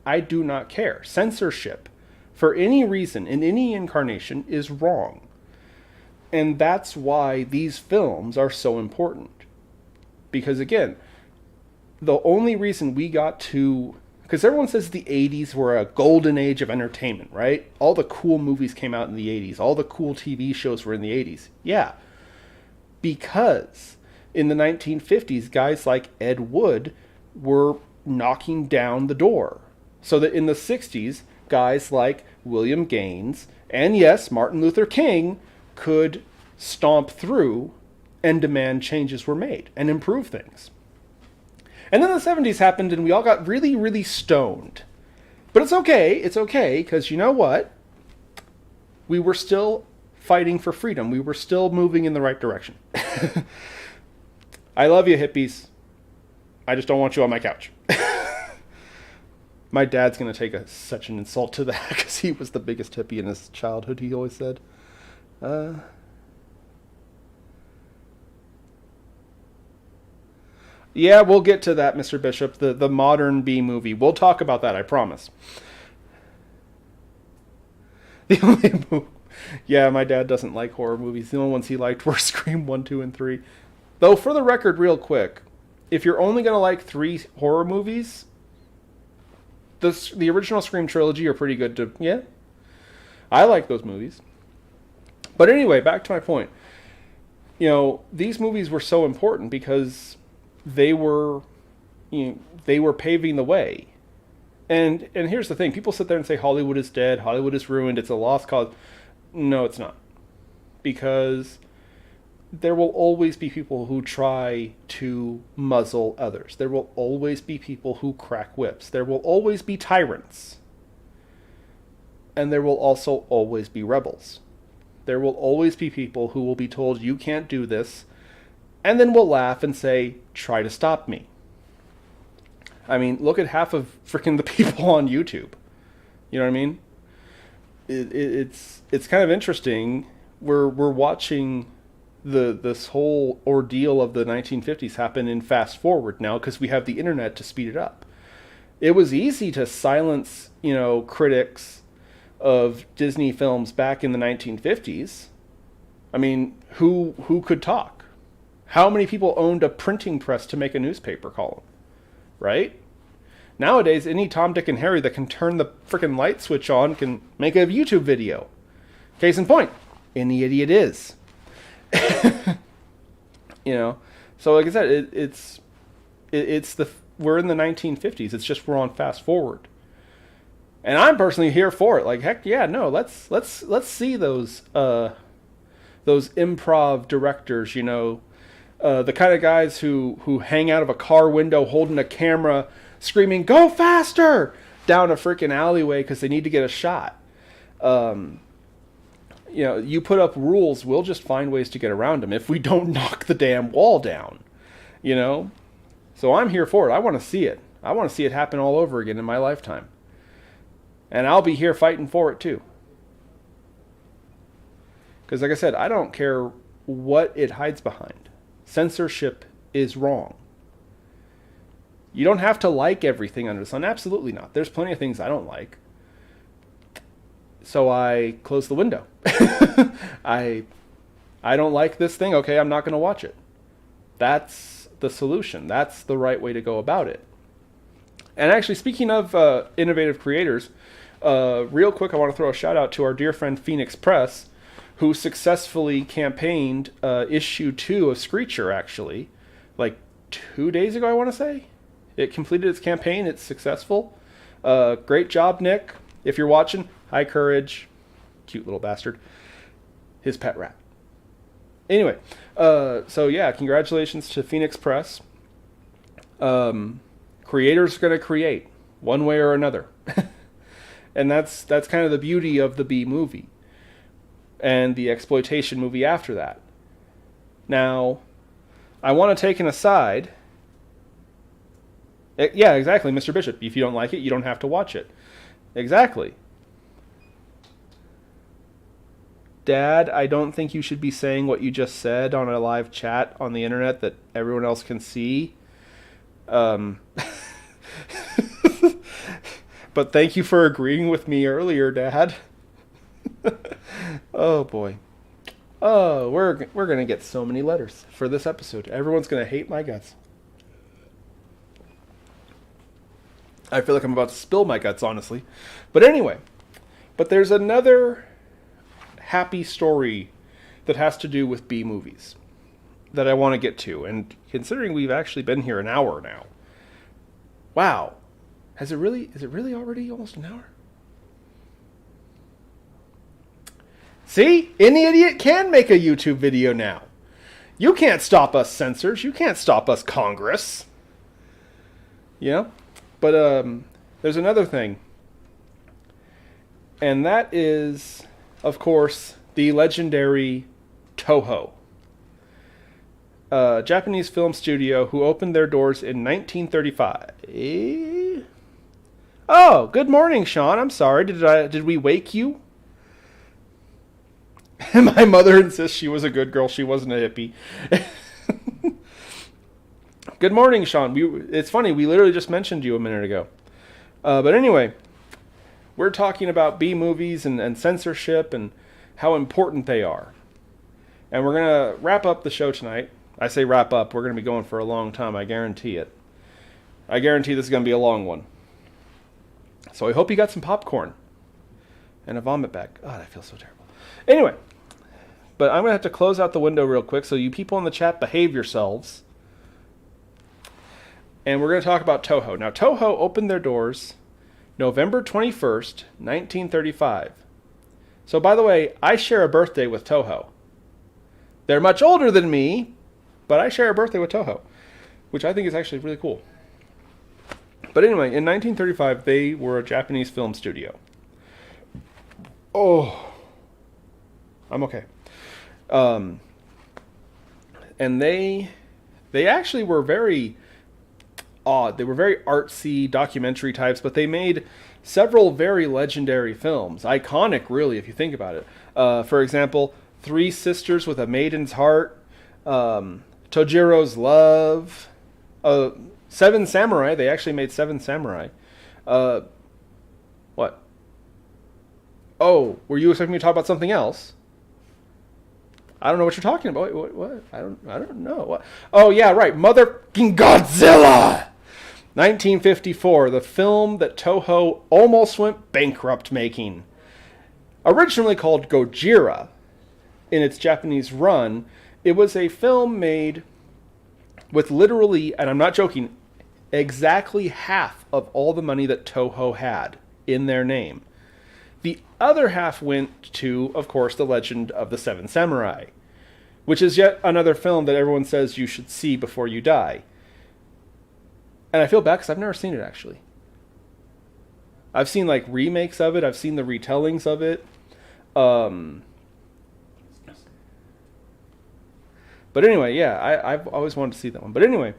Speaker 1: I do not care. Censorship, for any reason, in any incarnation, is wrong. And that's why these films are so important. Because again, the only reason we got to... Because everyone says the 80s were a golden age of entertainment, right? All the cool movies came out in the 80s. All the cool TV shows were in the 80s. Yeah. Because in the 1950s, guys like Ed Wood were knocking down the door. So that in the 60s, guys like William Gaines and, yes, Martin Luther King could stomp through and demand changes were made and improve things. And then the 70s happened and we all got really, really stoned. But it's okay. It's okay because you know what? We were still fighting for freedom. We were still moving in the right direction. I love you, hippies. I just don't want you on my couch. My dad's going to take such an insult to that because he was the biggest hippie in his childhood, he always said. Yeah, we'll get to that, Mr. Bishop, the modern B movie. We'll talk about that, I promise. The only yeah, my dad doesn't like horror movies. The only ones he liked were Scream 1, 2, and 3. Though, for the record, real quick, if you're only going to like 3 horror movies, the original Scream trilogy are pretty good to... Yeah, I like those movies. But anyway, back to my point. You know, these movies were so important because... they were paving the way. And here's the thing. People sit there and say Hollywood is dead, Hollywood is ruined, it's a lost cause. No, it's not. Because there will always be people who try to muzzle others. There will always be people who crack whips. There will always be tyrants. And there will also always be rebels. There will always be people who will be told you can't do this, and then we'll laugh and say, try to stop me. I mean, look at half of freaking the people on YouTube. You know what I mean? It's kind of interesting. We're watching this whole ordeal of the 1950s happen in fast forward now because we have the internet to speed it up. It was easy to silence, critics of Disney films back in the 1950s. I mean, who could talk? How many people owned a printing press to make a newspaper column? Right? Nowadays, any Tom, Dick, and Harry that can turn the frickin' light switch on can make a YouTube video. Case in point, any idiot is. So like I said, we're in the 1950s. It's just we're on fast forward. And I'm personally here for it. Like, heck yeah, no, let's see those improv directors, the kind of guys who hang out of a car window holding a camera screaming, go faster, down a freaking alleyway because they need to get a shot. You put up rules, we'll just find ways to get around them if we don't knock the damn wall down, So I'm here for it. I want to see it. I want to see it happen all over again in my lifetime. And I'll be here fighting for it too. Because like I said, I don't care what it hides behind. Censorship is wrong. You don't have to like everything under the sun. Absolutely not. There's plenty of things I don't like. So I close the window. I don't like this thing. Okay, I'm not going to watch it. That's the solution. That's the right way to go about it. And actually, speaking of innovative creators, real quick, I want to throw a shout out to our dear friend Phoenix Press, who successfully campaigned issue 2 of Screecher, actually. Like 2 days ago, I want to say. It completed its campaign. It's successful. Great job, Nick. If you're watching, high courage. Cute little bastard. His pet rat. Anyway, so yeah, congratulations to Phoenix Press. Creators are going to create one way or another. And that's kind of the beauty of the B movie and the exploitation movie after that. Now, I want to take an aside. Yeah, exactly, Mr. Bishop. If you don't like it, you don't have to watch it. Exactly. Dad, I don't think you should be saying what you just said on a live chat on the internet that everyone else can see. But thank you for agreeing with me earlier, Dad. Oh, boy. Oh, we're going to get so many letters for this episode. Everyone's going to hate my guts. I feel like I'm about to spill my guts, honestly. But anyway, there's another happy story that has to do with B movies that I want to get to. And considering we've actually been here an hour now. Wow. Is it really already almost an hour? See? Any idiot can make a YouTube video now. You can't stop us, censors. You can't stop us, Congress. You know? But there's another thing. And that is, of course, the legendary Toho. A Japanese film studio who opened their doors in 1935. Oh, good morning, Sean. I'm sorry. Did we wake you? My mother insists she was a good girl. She wasn't a hippie. Good morning, Sean. It's funny. We literally just mentioned you a minute ago. But anyway, we're talking about B movies and censorship and how important they are. And we're going to wrap up the show tonight. I say wrap up. We're going to be going for a long time. I guarantee it. I guarantee this is going to be a long one. So I hope you got some popcorn and a vomit bag. God, I feel so terrible. Anyway, but I'm going to have to close out the window real quick, so you people in the chat, behave yourselves. And we're going to talk about Toho. Now, Toho opened their doors November 21st, 1935. So, by the way, I share a birthday with Toho. They're much older than me, but I share a birthday with Toho, which I think is actually really cool. But anyway, in 1935, they were a Japanese film studio. Oh, I'm okay. And they actually were very odd. They were very artsy documentary types, but they made several very legendary films. Iconic, really, if you think about it. For example, Three Sisters with a Maiden's Heart, Tojiro's Love, Seven Samurai. They actually made Seven Samurai. What? Oh, were you expecting me to talk about something else? I don't know what you're talking about. What? I don't know. What? Oh, yeah, right. Motherfucking Godzilla! 1954, the film that Toho almost went bankrupt making. Originally called Gojira in its Japanese run, it was a film made with literally, and I'm not joking, exactly half of all the money that Toho had in their name. The other half went to, of course, The Legend of the Seven Samurai, which is yet another film that everyone says you should see before you die. And I feel bad because I've never seen it, actually. I've seen, like, remakes of it. I've seen the retellings of it. But anyway, yeah, I've always wanted to see that one. But anyway,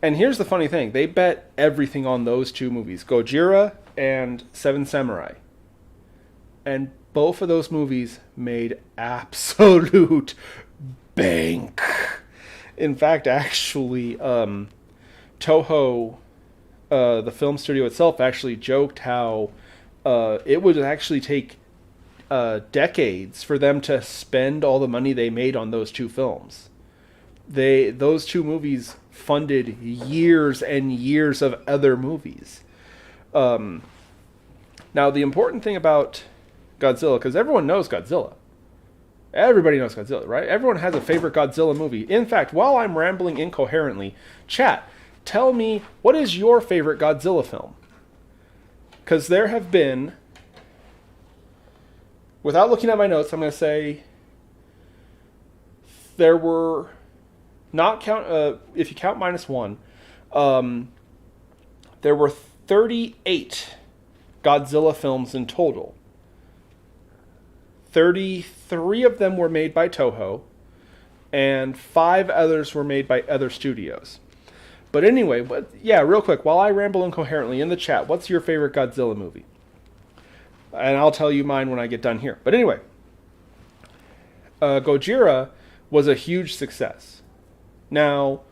Speaker 1: and here's the funny thing. They bet everything on those two movies, Gojira and Seven Samurai. And both of those movies made absolute bank. In fact, actually, Toho, the film studio itself, actually joked how it would actually take decades for them to spend all the money they made on those two films. Those two movies funded years and years of other movies. Now, the important thing about Godzilla, because everyone knows Godzilla. Everybody knows Godzilla, right? Everyone has a favorite Godzilla movie. In fact, while I'm rambling incoherently, chat, tell me, what is your favorite Godzilla film? Because there have been, without looking at my notes, I'm going to say there were, not count, if you count -1, there were 38 Godzilla films in total. 33 of them were made by Toho, and 5 others were made by other studios. But anyway, real quick, while I ramble incoherently in the chat, what's your favorite Godzilla movie? And I'll tell you mine when I get done here. But anyway, Gojira was a huge success. Now,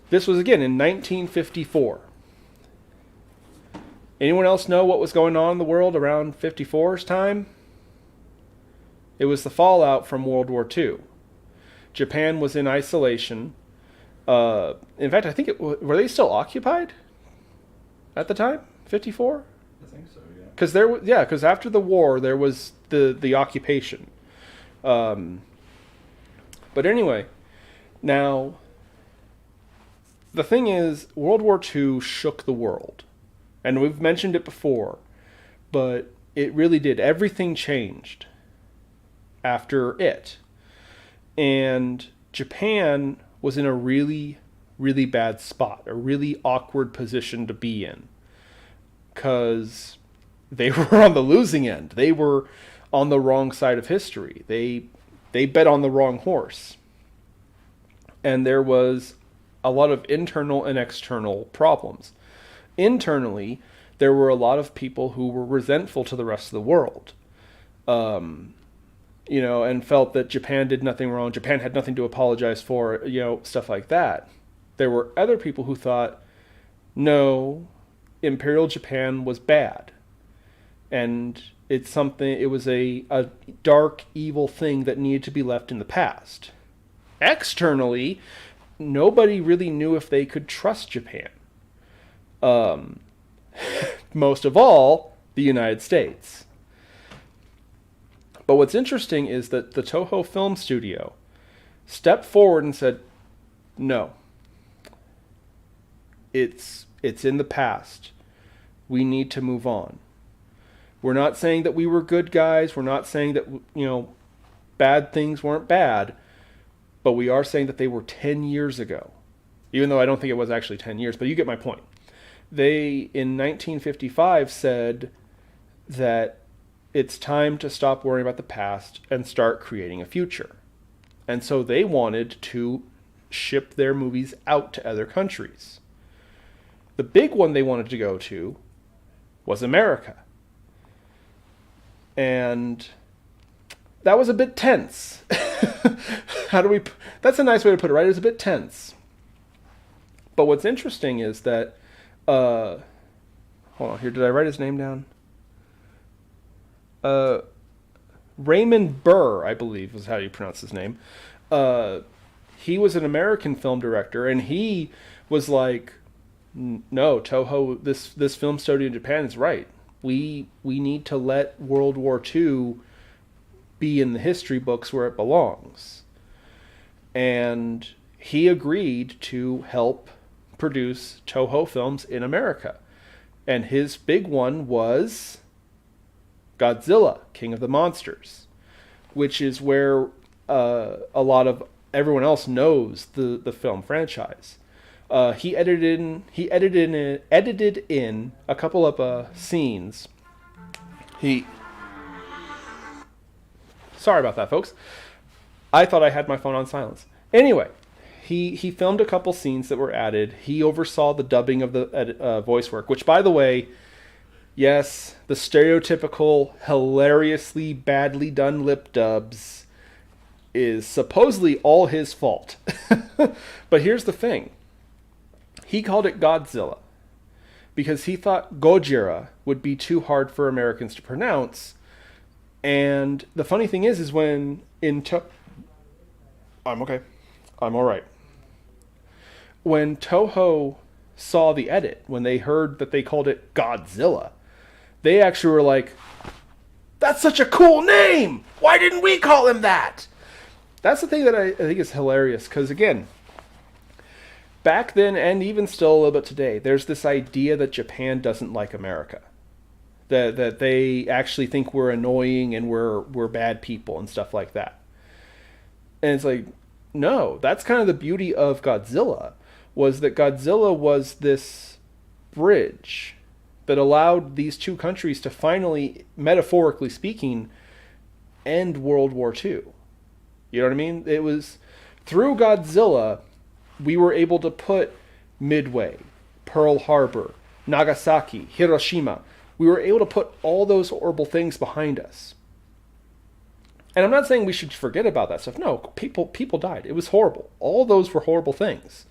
Speaker 1: this was again in 1954. Anyone else know what was going on in the world around 54's time? It was the fallout from World War II. Japan was in isolation. In fact, I think were they still occupied at the time? 54?
Speaker 2: I think so, yeah.
Speaker 1: Because after the war there was the occupation. But anyway, now the thing is, World War II shook the world, and we've mentioned it before, but it really did. Everything changed after it. And Japan was in a really, really bad spot, a really awkward position to be in. Because they were on the losing end. They were on the wrong side of history. They bet on the wrong horse. And there was a lot of internal and external problems. Internally, there were a lot of people who were resentful to the rest of the world. And felt that Japan did nothing wrong. Japan had nothing to apologize for, stuff like that. There were other people who thought, no, Imperial Japan was bad. And it was a dark, evil thing that needed to be left in the past. Externally, nobody really knew if they could trust Japan. Most of all, the United States. But what's interesting is that the Toho Film Studio stepped forward and said, no, it's in the past. We need to move on. We're not saying that we were good guys. We're not saying that, bad things weren't bad. But we are saying that they were 10 years ago. Even though I don't think it was actually 10 years, but you get my point. They, in 1955, said that it's time to stop worrying about the past and start creating a future. And so they wanted to ship their movies out to other countries. The big one they wanted to go to was America. And that was a bit tense. That's a nice way to put it, right? It was a bit tense. But what's interesting is that, hold on here, did I write his name down? Raymond Burr, I believe is how you pronounce his name. He was an American film director, and he was like, no, Toho, this film studio in Japan is right. We need to let World War II be in the history books where it belongs. And he agreed to help produce Toho films in America. And his big one was Godzilla, King of the Monsters, which is where a lot of everyone else knows the film franchise. He edited in a couple of scenes. Sorry about that, folks. I thought I had my phone on silence. Anyway, he filmed a couple scenes that were added. He oversaw the dubbing of the voice work, which, by the way, Yes, the stereotypical, hilariously badly done lip dubs is supposedly all his fault. But here's the thing. He called it Godzilla because he thought Gojira would be too hard for Americans to pronounce. And the funny thing is when I'm okay. I'm all right. When Toho saw the edit, when they heard that they called it Godzilla, they actually were like, "That's such a cool name! Why didn't we call him that?" That's the thing that I think is hilarious, because again, back then and even still a little bit today, there's this idea that Japan doesn't like America. That they actually think we're annoying and we're bad people and stuff like that. And it's like, no, that's kind of the beauty of Godzilla, was that Godzilla was this bridge that allowed these two countries to finally, metaphorically speaking, end World War II. You know what I mean? It was through Godzilla we were able to put Midway, Pearl Harbor, Nagasaki, Hiroshima. We were able to put all those horrible things behind us. And I'm not saying we should forget about that stuff. No, people died. It was horrible. All those were horrible things.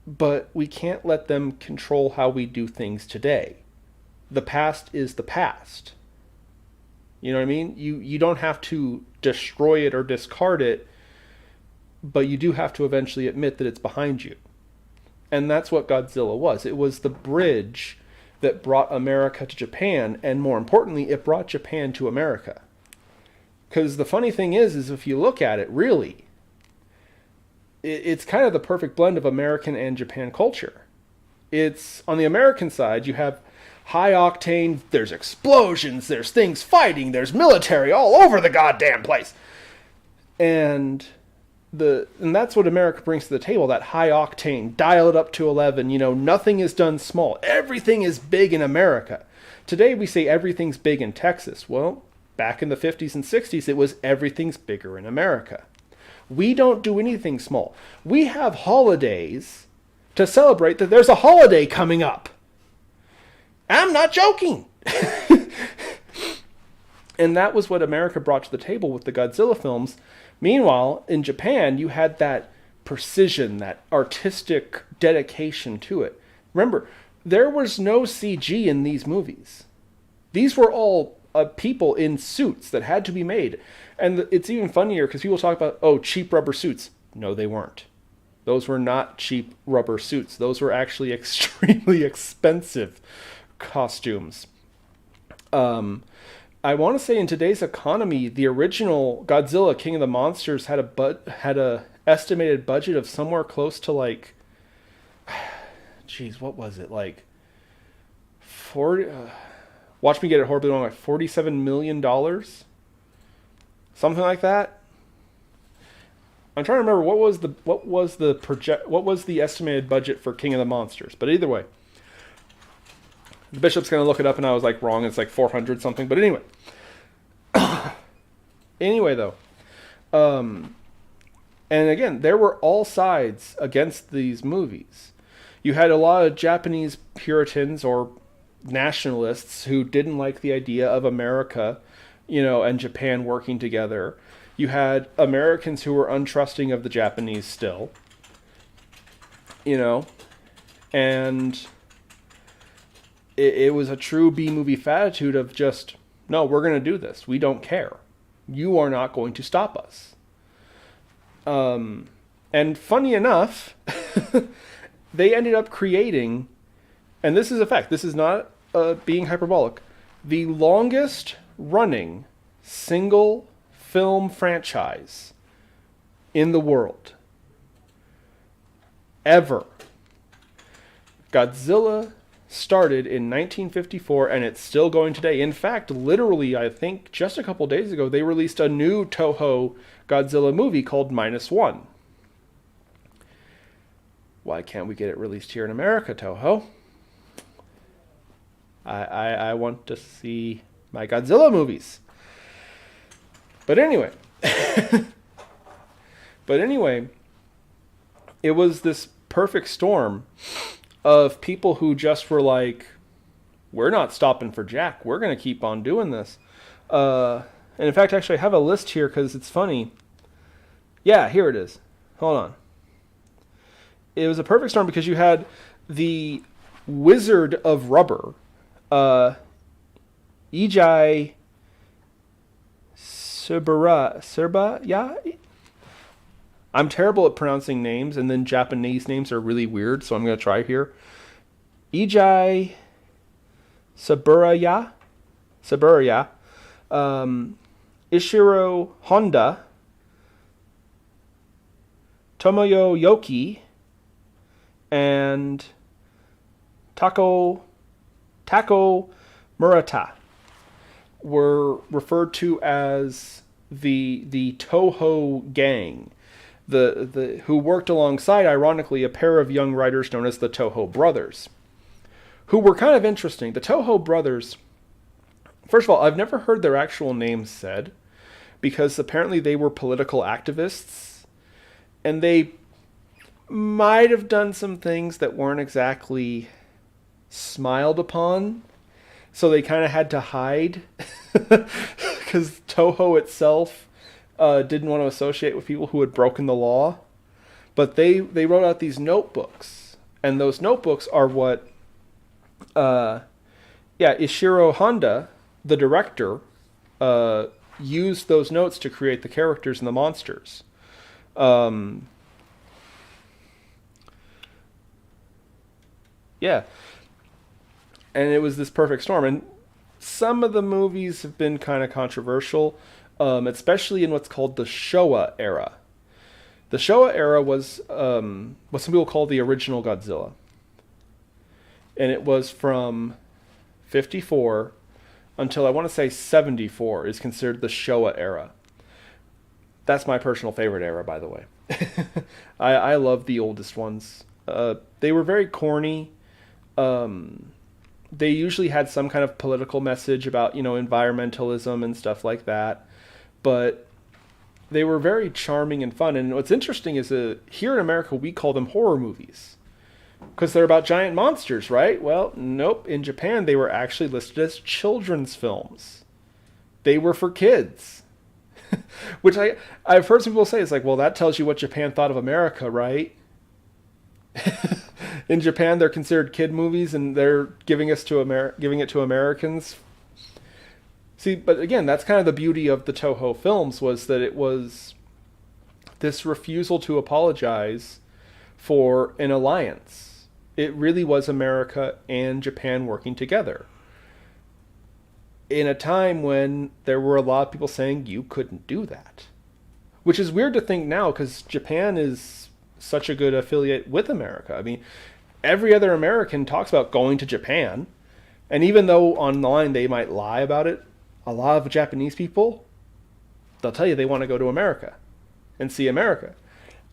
Speaker 1: But we can't let them control how we do things today. The past is the past. You know what I mean? You don't have to destroy it or discard it, but you do have to eventually admit that it's behind you. And that's what Godzilla was. It was the bridge that brought America to Japan, and more importantly, it brought Japan to America. Because the funny thing is if you look at it, really, it's kind of the perfect blend of American and Japan culture. It's, on the American side, you have high octane, there's explosions, there's things fighting, there's military all over the goddamn place. And that's what America brings to the table, that high octane, dial it up to 11, nothing is done small. Everything is big in America. Today we say everything's big in Texas. Well, back in the 50s and 60s, it was everything's bigger in America. We don't do anything small. We have holidays to celebrate that there's a holiday coming up. I'm not joking. And that was what America brought to the table with the Godzilla films. Meanwhile, in Japan, you had that precision, that artistic dedication to it. Remember, there was no CG in these movies. These were all people in suits that had to be made. And it's even funnier because people talk about, cheap rubber suits. No, they weren't. Those were not cheap rubber suits. Those were actually extremely expensive costumes. I want to say in today's economy, the original Godzilla King of the Monsters had a estimated budget of somewhere close to like, what was it, like 40? Watch me get it horribly wrong. Like $47 million, something like that. I'm trying to remember what was the estimated budget for King of the Monsters. But either way, the bishop's gonna look it up, and I was like wrong. It's like 400 something. But anyway, though, and again, there were all sides against these movies. You had a lot of Japanese Puritans or nationalists who didn't like the idea of America, and Japan working together. You had Americans who were untrusting of the Japanese still, and it was a true B-movie attitude of just, no, we're going to do this. We don't care. You are not going to stop us. And funny enough, they ended up creating, and this is a fact, this is not being hyperbolic, the longest running single film franchise in the world ever. Godzilla started in 1954 and it's still going today. In fact, literally, I think just a couple days ago, they released a new Toho Godzilla movie called -1. Why can't we get it released here in America, Toho? I want to see my Godzilla movies. But anyway, it was this perfect storm of people who just were like, we're not stopping for Jack. We're going to keep on doing this. And in fact, actually, I have a list here because it's funny. Yeah, here it is. Hold on. It was a perfect storm because you had the Wizard of Rubber, Ijai Yeah. I'm terrible at pronouncing names, and then Japanese names are really weird, so I'm going to try here. Ijai Saburaya, Ishiro Honda, Tomoyo Yoki, and Tako Murata were referred to as the Toho gang, the who worked alongside, ironically, a pair of young writers known as the Toho brothers, who were kind of interesting. The Toho brothers, first of all, I've never heard their actual names said, because apparently they were political activists, and they might have done some things that weren't exactly smiled upon, so they kind of had to hide, because Toho itself didn't want to associate with people who had broken the law. But they wrote out these notebooks, and those notebooks are what Ishiro Honda, the director, used those notes to create the characters and the monsters. Yeah. And it was this perfect storm. And some of the movies have been kind of controversial, especially in what's called the Showa era. The Showa era was what some people call the original Godzilla. And it was from 54 until I want to say 74 is considered the Showa era. That's my personal favorite era, by the way. I love the oldest ones. They were very corny. They usually had some kind of political message about, environmentalism and stuff like that. But they were very charming and fun. And what's interesting is here in America, we call them horror movies, because they're about giant monsters, right? Well, nope. In Japan, they were actually listed as children's films. They were for kids. Which I've heard some people say, it's like, well, that tells you what Japan thought of America, right? In Japan, they're considered kid movies, and they're giving it to Americans. See, but again, that's kind of the beauty of the Toho films, was that it was this refusal to apologize for an alliance. It really was America and Japan working together in a time when there were a lot of people saying you couldn't do that, which is weird to think now, because Japan is such a good affiliate with America. I mean, every other American talks about going to Japan, and even though online they might lie about it, a lot of Japanese people, they'll tell you they want to go to America and see America.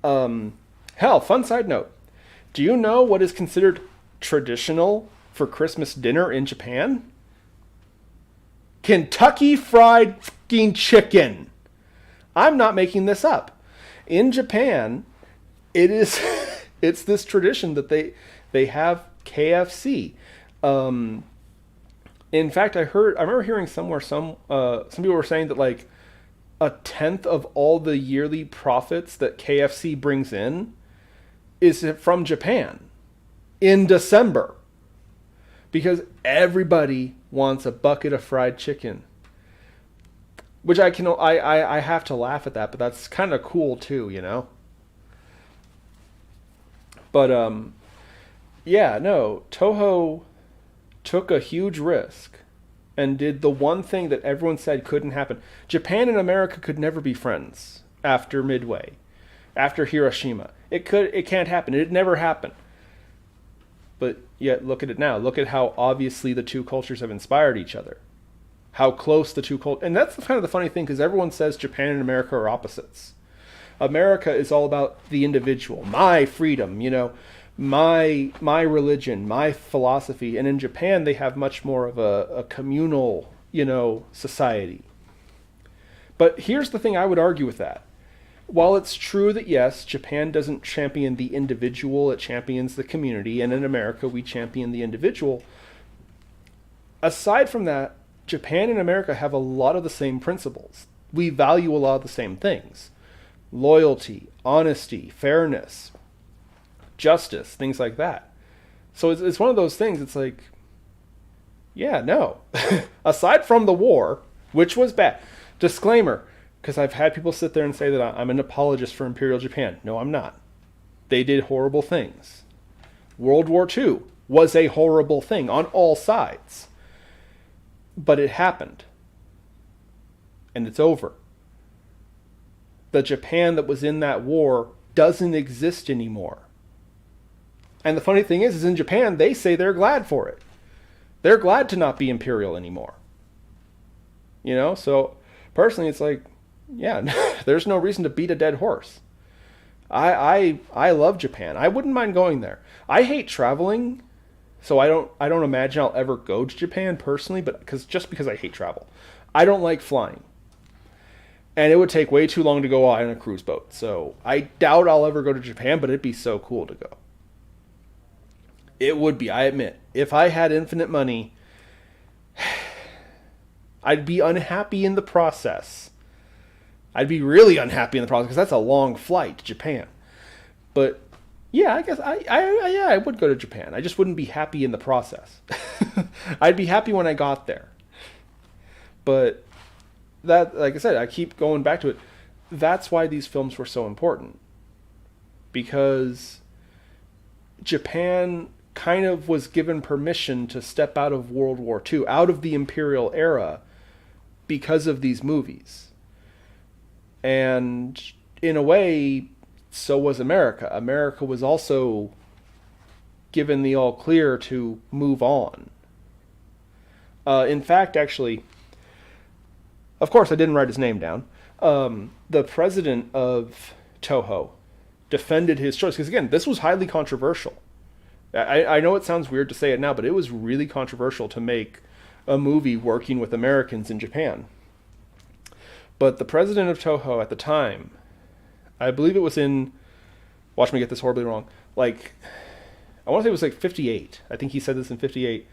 Speaker 1: Hell, fun side note. Do you know what is considered traditional for Christmas dinner in Japan? Kentucky Fried fucking chicken. I'm not making this up. In Japan, it is it's this tradition that they have KFC. In fact, I remember hearing somewhere some people were saying that like 1/10 of all the yearly profits that KFC brings in is from Japan in December, because everybody wants a bucket of fried chicken. Which I have to laugh at that, but that's kind of cool too, But Toho took a huge risk and did the one thing that everyone said couldn't happen. Japan and America could never be friends after Midway, after Hiroshima. It can't happen. It never happened. But yet, look at it now. Look at how obviously the two cultures have inspired each other. How close the two cultures... And that's kind of the funny thing, because everyone says Japan and America are opposites. America is all about the individual, my freedom, my religion, my philosophy. And in Japan, they have much more of a communal, society. But here's the thing I would argue with that. While it's true that, yes, Japan doesn't champion the individual, it champions the community, and in America we champion the individual, aside from that, Japan and America have a lot of the same principles. We value a lot of the same things: loyalty, honesty, fairness, justice, things like that. So it's one of those things. It's like, yeah, no. Aside from the war, which was bad. Disclaimer, because I've had people sit there and say that I'm an apologist for Imperial Japan. No, I'm not. They did horrible things. World War II was a horrible thing on all sides. But it happened. And it's over. The Japan that was in that war doesn't exist anymore. And the funny thing is in Japan, they say they're glad for it. They're glad to not be imperial anymore. You know, so personally it's like, yeah, there's no reason to beat a dead horse. I love Japan. I wouldn't mind going there. I hate traveling, so I don't imagine I'll ever go to Japan personally, but because I hate travel. I don't like flying. And it would take way too long to go on a cruise boat. So I doubt I'll ever go to Japan, but it'd be so cool to go. It would be, I admit. If I had infinite money, I'd be unhappy in the process. I'd be really unhappy in the process because that's a long flight to Japan. But yeah, I guess I would go to Japan. I just wouldn't be happy in the process. I'd be happy when I got there. But that, like I said, I keep going back to it. That's why these films were so important. Because Japan kind of was given permission to step out of World War II, out of the imperial era, because of these movies. And in a way, so was America. America was also given the all clear to move on. In fact, actually, of course I didn't write his name down. The president of Toho defended his choice. Because again, this was highly controversial. I know it sounds weird to say it now, but it was really controversial to make a movie working with Americans in Japan. But the president of Toho at the time, I believe it was in, watch me get this horribly wrong, like, I want to say it was like 58. I think he said this in 58.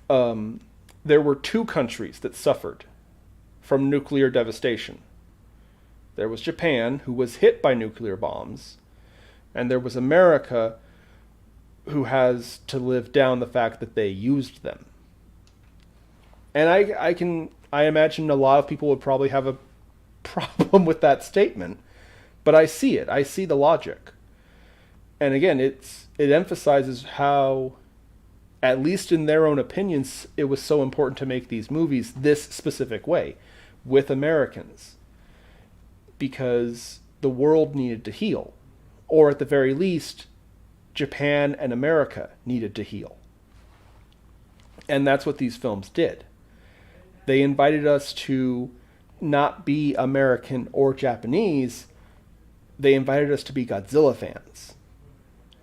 Speaker 1: There were two countries that suffered from nuclear devastation. There was Japan, who was hit by nuclear bombs, and there was America, who has to live down the fact that they used them. And I imagine a lot of people would probably have a problem with that statement, but I see it. I see the logic. And again, it emphasizes how, at least in their own opinions, it was so important to make these movies this specific way with Americans, because the world needed to heal, or at the very least, Japan and America needed to heal. And that's what these films did. They invited us to not be American or Japanese. They invited us to be Godzilla fans,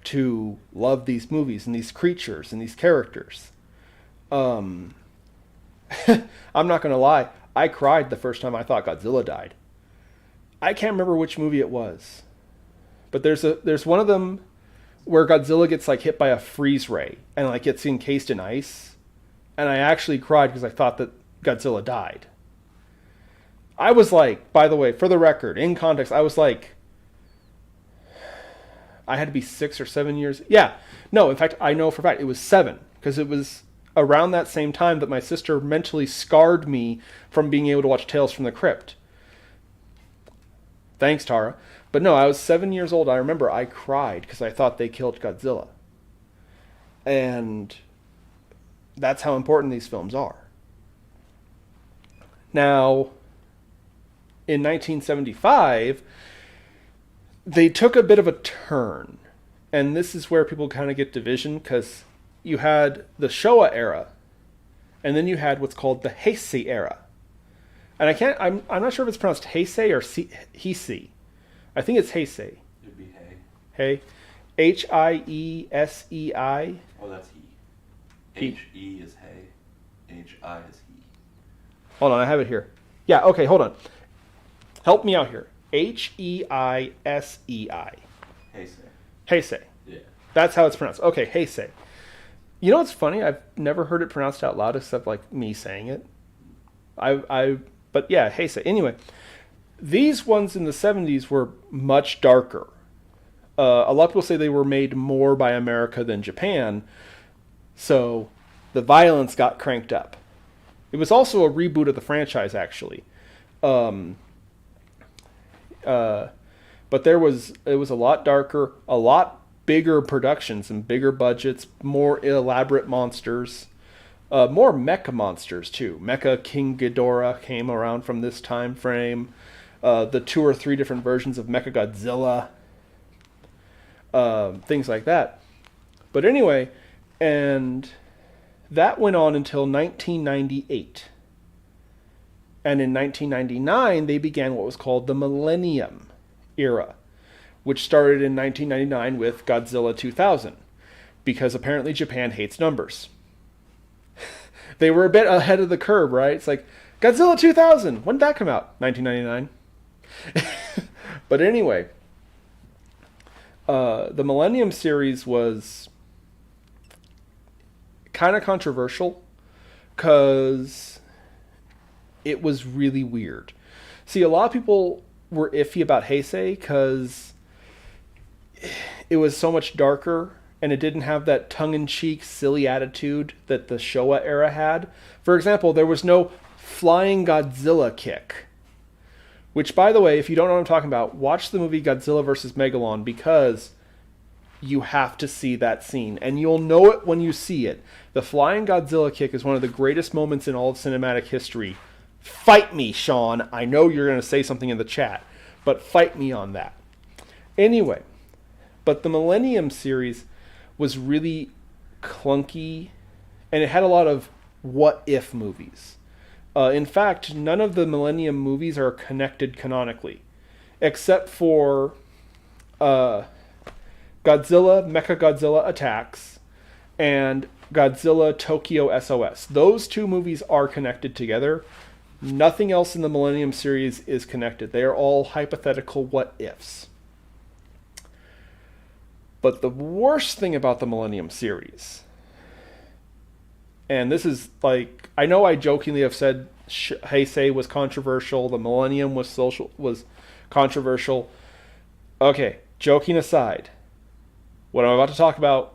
Speaker 1: to love these movies and these creatures and these characters. I'm not going to lie. I cried the first time I thought Godzilla died. I can't remember which movie it was, but there's one of them where Godzilla gets like hit by a freeze ray and like gets encased in ice, and I actually cried because I thought that Godzilla died. I was like, by the way, for the record, in context, I was like, I had to be 6 or 7 years. Yeah, no, in fact, I know for a fact it was 7, because it was around that same time that my sister mentally scarred me from being able to watch Tales from the Crypt. Thanks, Tara. But no, I was 7 years old. I remember I cried because I thought they killed Godzilla. And that's how important these films are. Now, in 1975, they took a bit of a turn. And this is where people kind of get division, because you had the Showa era, and then you had what's called the Heisei era. And I'm not sure if it's pronounced Heisei or Heisei. I think it's Heisei.
Speaker 2: It'd be Hey.
Speaker 1: Hey. Hiesei.
Speaker 2: Oh, that's He. He is Hey. Hi is He.
Speaker 1: Hold on, I have it here. Yeah, okay, hold on. Help me out here. Heisei.
Speaker 2: Heisei.
Speaker 1: Heisei.
Speaker 2: Yeah.
Speaker 1: That's how it's pronounced. Okay, Heisei. You know what's funny? I've never heard it pronounced out loud except like me saying it. But yeah, Heisei. Anyway, these ones in the 70s were much darker. A lot of people say they were made more by America than Japan, so the violence got cranked up. It was also a reboot of the franchise, actually. Um, but it was a lot darker, a lot bigger productions and bigger budgets, more elaborate monsters, more mecha monsters too. Mecha King Ghidorah came around from this time frame. The 2 or 3 different versions of Mecha Godzilla, things like that. But anyway, and that went on until 1998. And in 1999, they began what was called the Millennium Era, which started in 1999 with Godzilla 2000, because apparently Japan hates numbers. They were a bit ahead of the curve, right? It's like, Godzilla 2000, when did that come out? 1999. But anyway, the Millennium series was kind of controversial because it was really weird. See, a lot of people were iffy about Heisei because it was so much darker and it didn't have that tongue-in-cheek, silly attitude that the Showa era had. For example, there was no flying Godzilla kick. Which, by the way, if you don't know what I'm talking about, watch the movie Godzilla vs. Megalon, because you have to see that scene. And you'll know it when you see it. The flying Godzilla kick is one of the greatest moments in all of cinematic history. Fight me, Sean. I know you're going to say something in the chat, but fight me on that. Anyway, but the Millennium series was really clunky, and it had a lot of what-if movies. In fact, none of the Millennium movies are connected canonically, except for Godzilla, Mechagodzilla Attacks, and Godzilla Tokyo SOS. Those 2 movies are connected together. Nothing else in the Millennium series is connected. They are all hypothetical what-ifs. But the worst thing about the Millennium series, and this is like, I know I jokingly have said Heisei was controversial, the Millennium was controversial. Okay, joking aside, what I'm about to talk about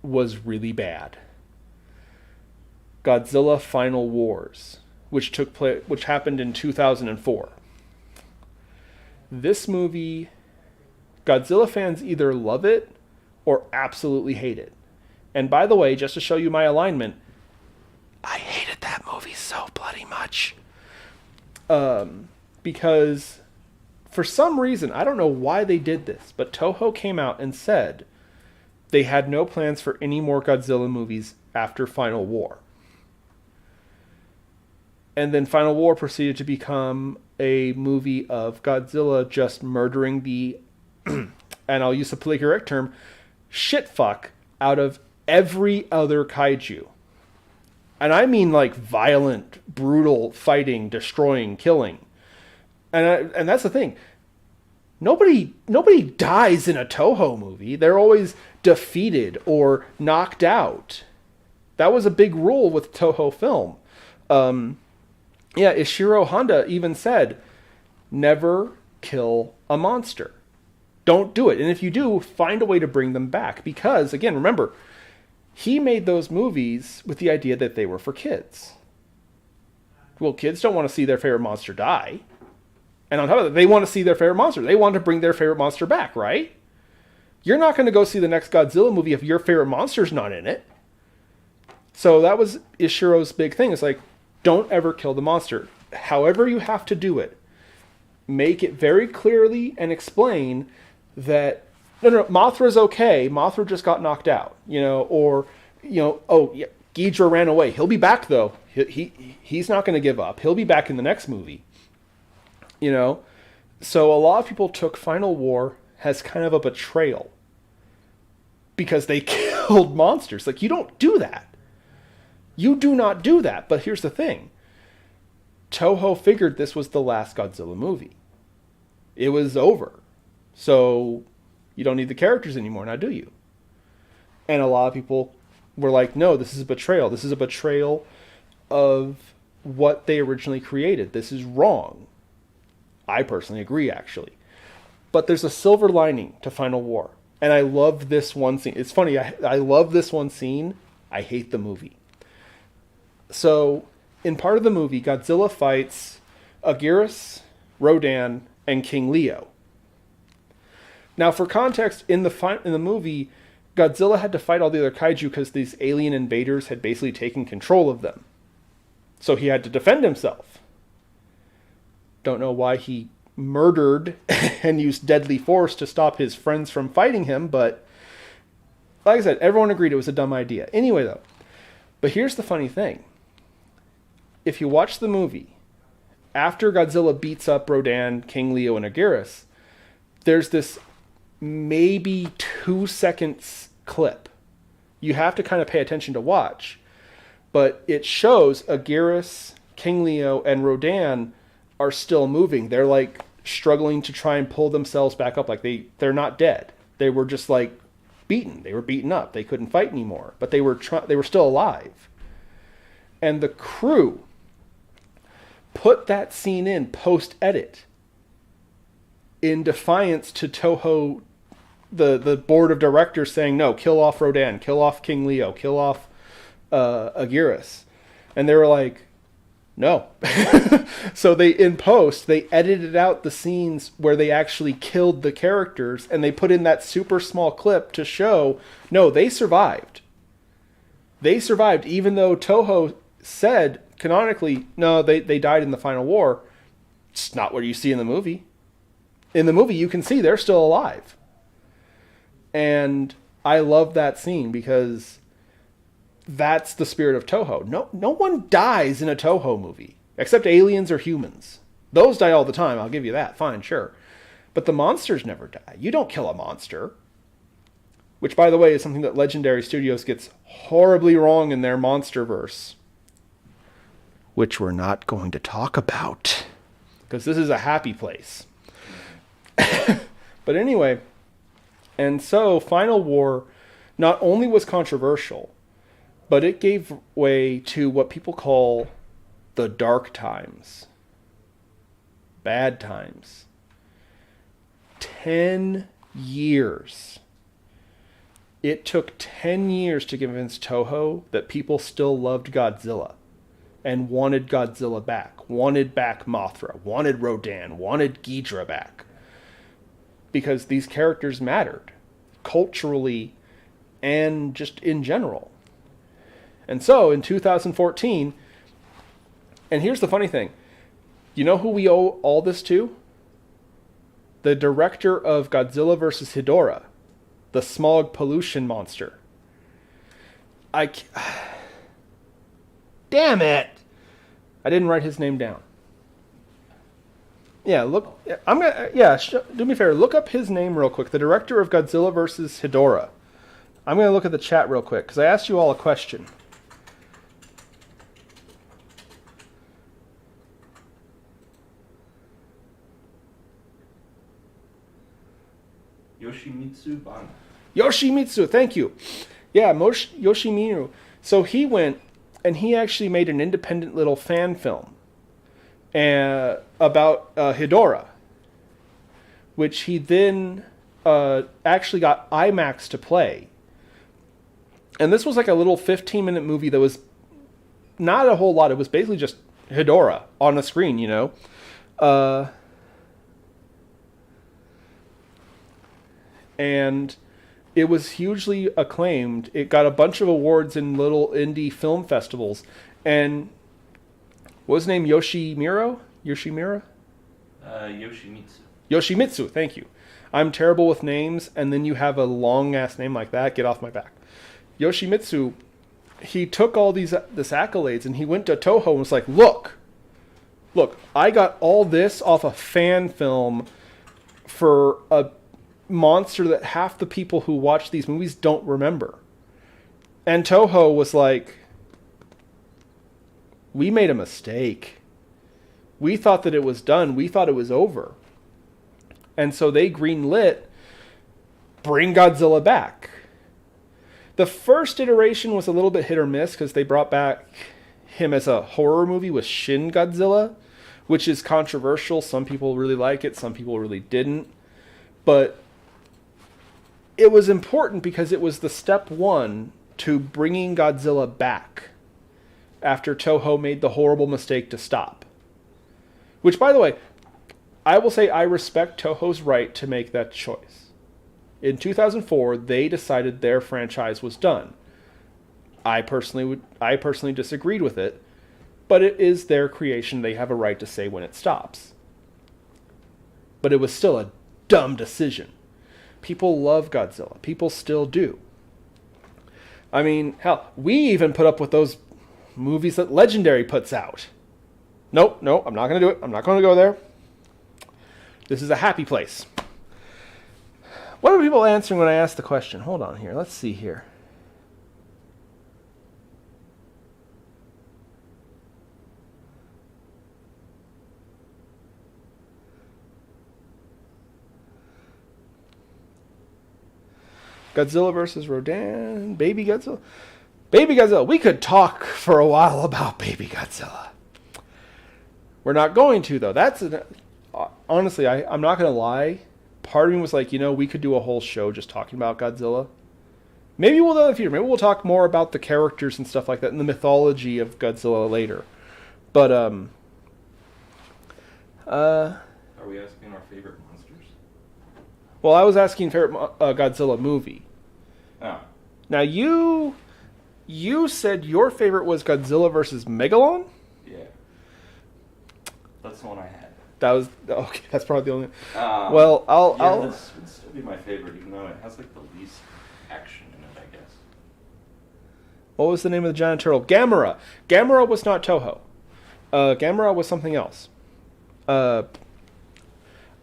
Speaker 1: was really bad. Godzilla Final Wars, which happened in 2004. This movie, Godzilla fans either love it or absolutely hate it. And by the way, just to show you my alignment, I hated that movie so bloody much. Because for some reason, I don't know why they did this, but Toho came out and said they had no plans for any more Godzilla movies after Final War. And then Final War proceeded to become a movie of Godzilla just murdering the, and I'll use the politically correct term, shitfuck out of every other kaiju. And I mean like violent, brutal fighting, destroying, killing. And that's the thing. Nobody dies in a Toho movie. They're always defeated or knocked out. That was a big rule with Toho film. Yeah, Ishiro Honda even said, never kill a monster. Don't do it. And if you do, find a way to bring them back. Because, again, remember, he made those movies with the idea that they were for kids. Well, kids don't want to see their favorite monster die. And on top of that, they want to see their favorite monster. They want to bring their favorite monster back, right? You're not going to go see the next Godzilla movie if your favorite monster's not in it. So that was Ishiro's big thing. It's like, don't ever kill the monster. However you have to do it, make it very clearly and explain that, no, Mothra's okay. Mothra just got knocked out, or, oh, yeah, Ghidorah ran away. He'll be back, though. He's not going to give up. He'll be back in the next movie. So a lot of people took Final War as kind of a betrayal because they killed monsters. Like, you don't do that. You do not do that. But here's the thing. Toho figured this was the last Godzilla movie. It was over. So you don't need the characters anymore, now do you? And a lot of people were like, no, this is a betrayal. This is a betrayal of what they originally created. This is wrong. I personally agree, actually. But there's a silver lining to Final War. And I love this one scene. It's funny, I love this one scene. I hate the movie. So, in part of the movie, Godzilla fights Aguirre, Rodan, and King Leo. Now, for context, in the movie, Godzilla had to fight all the other kaiju because these alien invaders had basically taken control of them. So he had to defend himself. Don't know why he murdered and used deadly force to stop his friends from fighting him, but like I said, everyone agreed it was a dumb idea. Anyway, though, but here's the funny thing. If you watch the movie, after Godzilla beats up Rodan, King Leo, and Aguirre, there's this maybe 2 seconds clip. You have to kind of pay attention to watch. But it shows Aguirre, King Leo, and Rodan are still moving. They're like struggling to try and pull themselves back up. Like they're not dead. They were just like beaten. They were beaten up. They couldn't fight anymore. But they were still alive. And the crew put that scene in post-edit in defiance to Toho, the board of directors saying, no, kill off Rodan, kill off King Leo, kill off Aguirre. And they were like, no. So in post, they edited out the scenes where they actually killed the characters, and they put in that super small clip to show, no, they survived. They survived, even though Toho said, canonically, no, they died in the final war. It's not what you see in the movie. In the movie, you can see they're still alive. And I love that scene because that's the spirit of Toho. No one dies in a Toho movie, except aliens or humans. Those die all the time, I'll give you that. Fine, sure. But the monsters never die. You don't kill a monster. Which, by the way, is something that Legendary Studios gets horribly wrong in their Monsterverse. Which we're not going to talk about. Because this is a happy place. But anyway, and so Final War not only was controversial, but it gave way to what people call the dark times. Bad times. 10 years. It took 10 years to convince Toho that people still loved Godzilla and wanted Godzilla back, wanted back Mothra, wanted Rodan, wanted Ghidra back. Because these characters mattered, culturally and just in general. And so, in 2014, and here's the funny thing, you know who we owe all this to? The director of Godzilla vs. Hedorah, the smog pollution monster. Damn it! I didn't write his name down. Yeah, look. Do me a favor. Look up his name real quick. The director of Godzilla vs. Hedorah. I'm going to look at the chat real quick because I asked you all a question.
Speaker 2: Yoshimitsu Ban.
Speaker 1: Yoshimitsu, thank you. Yeah, Yoshimitsu. So he went and he actually made an independent little fan film about Hedorah, which he then actually got IMAX to play. And this was like a little 15-minute movie that was not a whole lot. It was basically just Hedorah on a screen, you know. And it was hugely acclaimed. It got a bunch of awards in little indie film festivals. And what was his name? Yoshimura?
Speaker 2: Yoshimitsu.
Speaker 1: Yoshimitsu, thank you. I'm terrible with names, and then you have a long-ass name like that. Get off my back. Yoshimitsu, he took all this accolades, and he went to Toho and was like, look, I got all this off a fan film for a monster that half the people who watch these movies don't remember. And Toho was like, we made a mistake. We thought that it was done. We thought it was over. And so they greenlit Bring Godzilla Back. The first iteration was a little bit hit or miss because they brought back him as a horror movie with Shin Godzilla, which is controversial. Some people really like it, some people really didn't. But it was important because it was the step one to bringing Godzilla back after Toho made the horrible mistake to stop. Which, by the way, I will say I respect Toho's right to make that choice. In 2004, they decided their franchise was done. I personally disagreed with it, but it is their creation. They have a right to say when it stops. But it was still a dumb decision. People love Godzilla. People still do. I mean, hell, we even put up with those movies that Legendary puts out. Nope, I'm not going to do it. I'm not going to go there. This is a happy place. What are people answering when I ask the question? Hold on here. Let's see here. Godzilla versus Rodan. Baby Godzilla. Baby Godzilla. We could talk for a while about Baby Godzilla. We're not going to, though. Honestly, I'm not going to lie. Part of me was like, we could do a whole show just talking about Godzilla. Maybe we'll do that in the future. Maybe we'll talk more about the characters and stuff like that and the mythology of Godzilla later. But,
Speaker 2: Are we asking our favorite monsters?
Speaker 1: Well, I was asking favorite Godzilla movie.
Speaker 2: Oh.
Speaker 1: Now, you said your favorite was Godzilla versus Megalon?
Speaker 2: Yeah. That's the one I had.
Speaker 1: That was okay. That's probably the only.
Speaker 2: Well, this would still be my favorite, even though it has like the least action in it, I guess.
Speaker 1: What was the name of the giant turtle? Gamera. Gamera was not Toho. Gamera was something else. I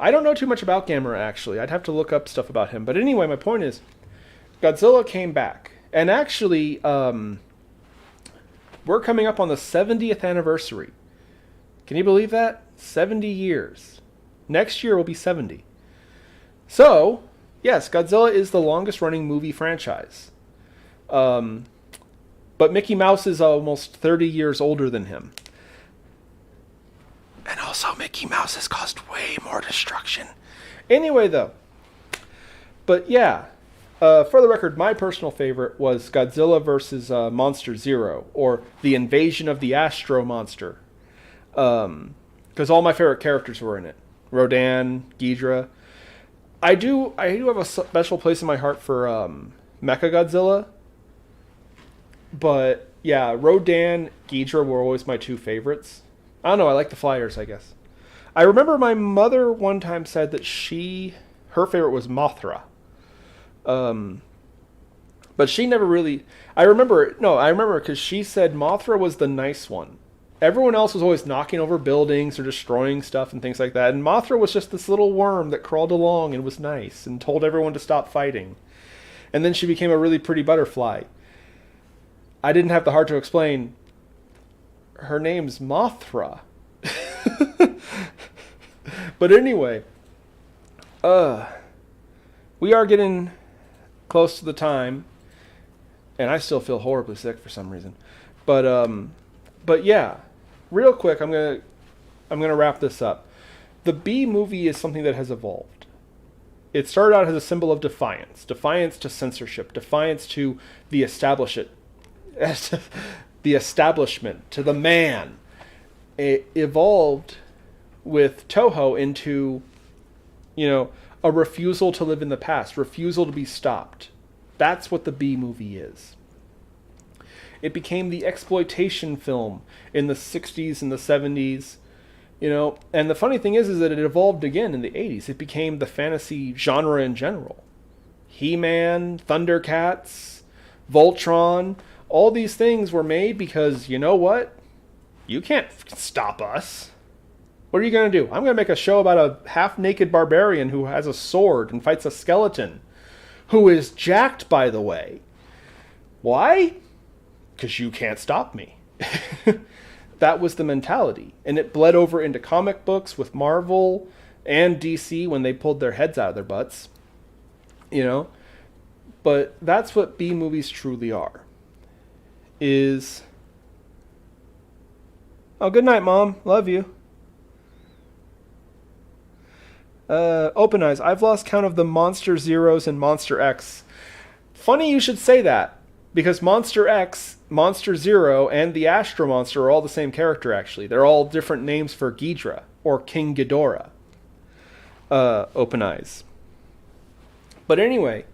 Speaker 1: don't know too much about Gamera, actually. I'd have to look up stuff about him. But anyway, my point is, Godzilla came back, and actually, we're coming up on the 70th anniversary. Can you believe that? 70 years. Next year will be 70. So, yes, Godzilla is the longest running movie franchise. But Mickey Mouse is almost 30 years older than him. And also Mickey Mouse has caused way more destruction. Anyway, though. But yeah, for the record, my personal favorite was Godzilla versus Monster Zero, or The Invasion of the Astro Monster. Because all my favorite characters were in it. Rodan, Ghidra. I do have a special place in my heart for Mechagodzilla. But yeah, Rodan, Ghidra were always my two favorites. I don't know, I like the flyers, I guess. I remember my mother one time said that her favorite was Mothra. But she never really... I remember because she said Mothra was the nice one. Everyone else was always knocking over buildings or destroying stuff and things like that. And Mothra was just this little worm that crawled along and was nice and told everyone to stop fighting. And then she became a really pretty butterfly. I didn't have the heart to explain, her name's Mothra. But anyway, we are getting close to the time, and I still feel horribly sick for some reason. But yeah, real quick, I'm gonna wrap this up. The B movie is something that has evolved. It started out as a symbol of defiance to censorship, defiance to the establishment, to the man. It evolved with Toho into, a refusal to live in the past, refusal to be stopped. That's what the B movie is. It became the exploitation film in the 60s and the 70s, and the funny thing is that it evolved again in the 80s. It became the fantasy genre in general. He-Man, Thundercats, Voltron, all these things were made because, you know what? You can't stop us. What are you going to do? I'm going to make a show about a half-naked barbarian who has a sword and fights a skeleton, who is jacked, by the way. Why? Because you can't stop me. That was the mentality. And it bled over into comic books with Marvel and DC when they pulled their heads out of their butts. But that's what B movies truly are. Oh, good night, Mom. Love you. Open Eyes. I've lost count of the Monster Zeros and Monster X. Funny you should say that, because Monster X, Monster Zero, and the Astro Monster are all the same character, actually. They're all different names for Ghidra, or King Ghidorah. Open Eyes. But anyway,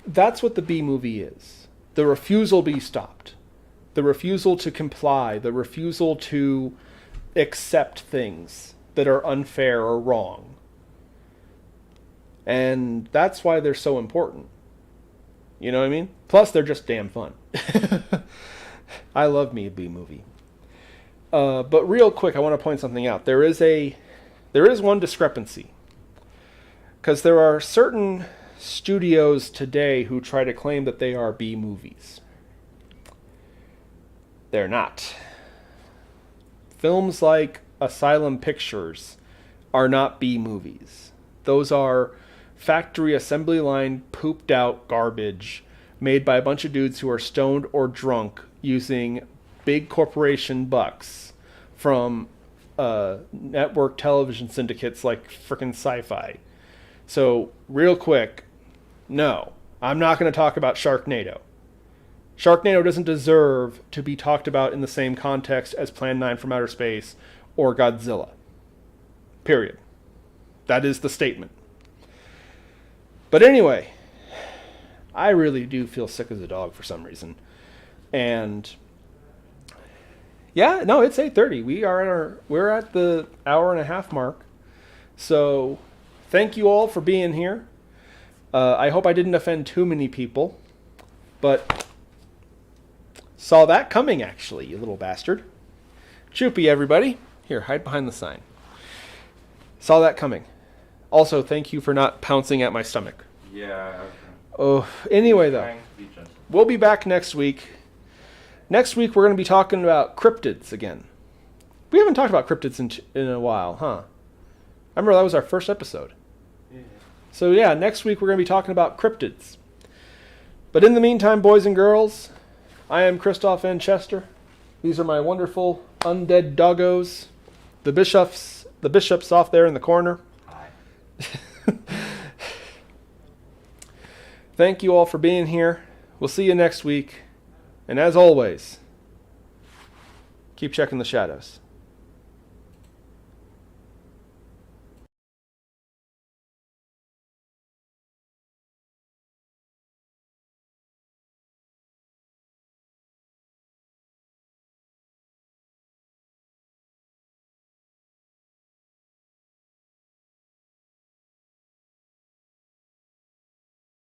Speaker 1: that's what the B movie is. The refusal to be stopped. The refusal to comply. The refusal to accept things that are unfair or wrong. And that's why they're so important. You know what I mean? Plus, they're just damn fun. I love me a B movie. But real quick, I want to point something out. There is one discrepancy. Because there are certain studios today who try to claim that they are B movies. They're not. Films like Asylum Pictures are not B movies. Those are factory assembly line pooped out garbage made by a bunch of dudes who are stoned or drunk using big corporation bucks from network television syndicates like frickin' Sci-Fi. So, real quick, no, I'm not going to talk about Sharknado. Sharknado doesn't deserve to be talked about in the same context as Plan 9 from Outer Space or Godzilla. Period. That is the statement. But anyway, I really do feel sick as a dog for some reason. And yeah, no, it's 8:30. We're at the hour and a half mark. So thank you all for being here. I hope I didn't offend too many people, but saw that coming, actually, you little bastard. Choopy, everybody. Here, hide behind the sign. Saw that coming. Also, thank you for not pouncing at my stomach.
Speaker 2: Yeah.
Speaker 1: Oh, anyway, though, we'll be back next week. Next week, we're going to be talking about cryptids again. We haven't talked about cryptids in a while, huh? I remember that was our first episode. Yeah. So, yeah, next week, we're going to be talking about cryptids. But in the meantime, boys and girls, I am Kristoff N. Chester. These are my wonderful undead doggos. The bishops off there in the corner.
Speaker 2: Hi.
Speaker 1: Thank you all for being here. We'll see you next week. And as always, keep checking the shadows.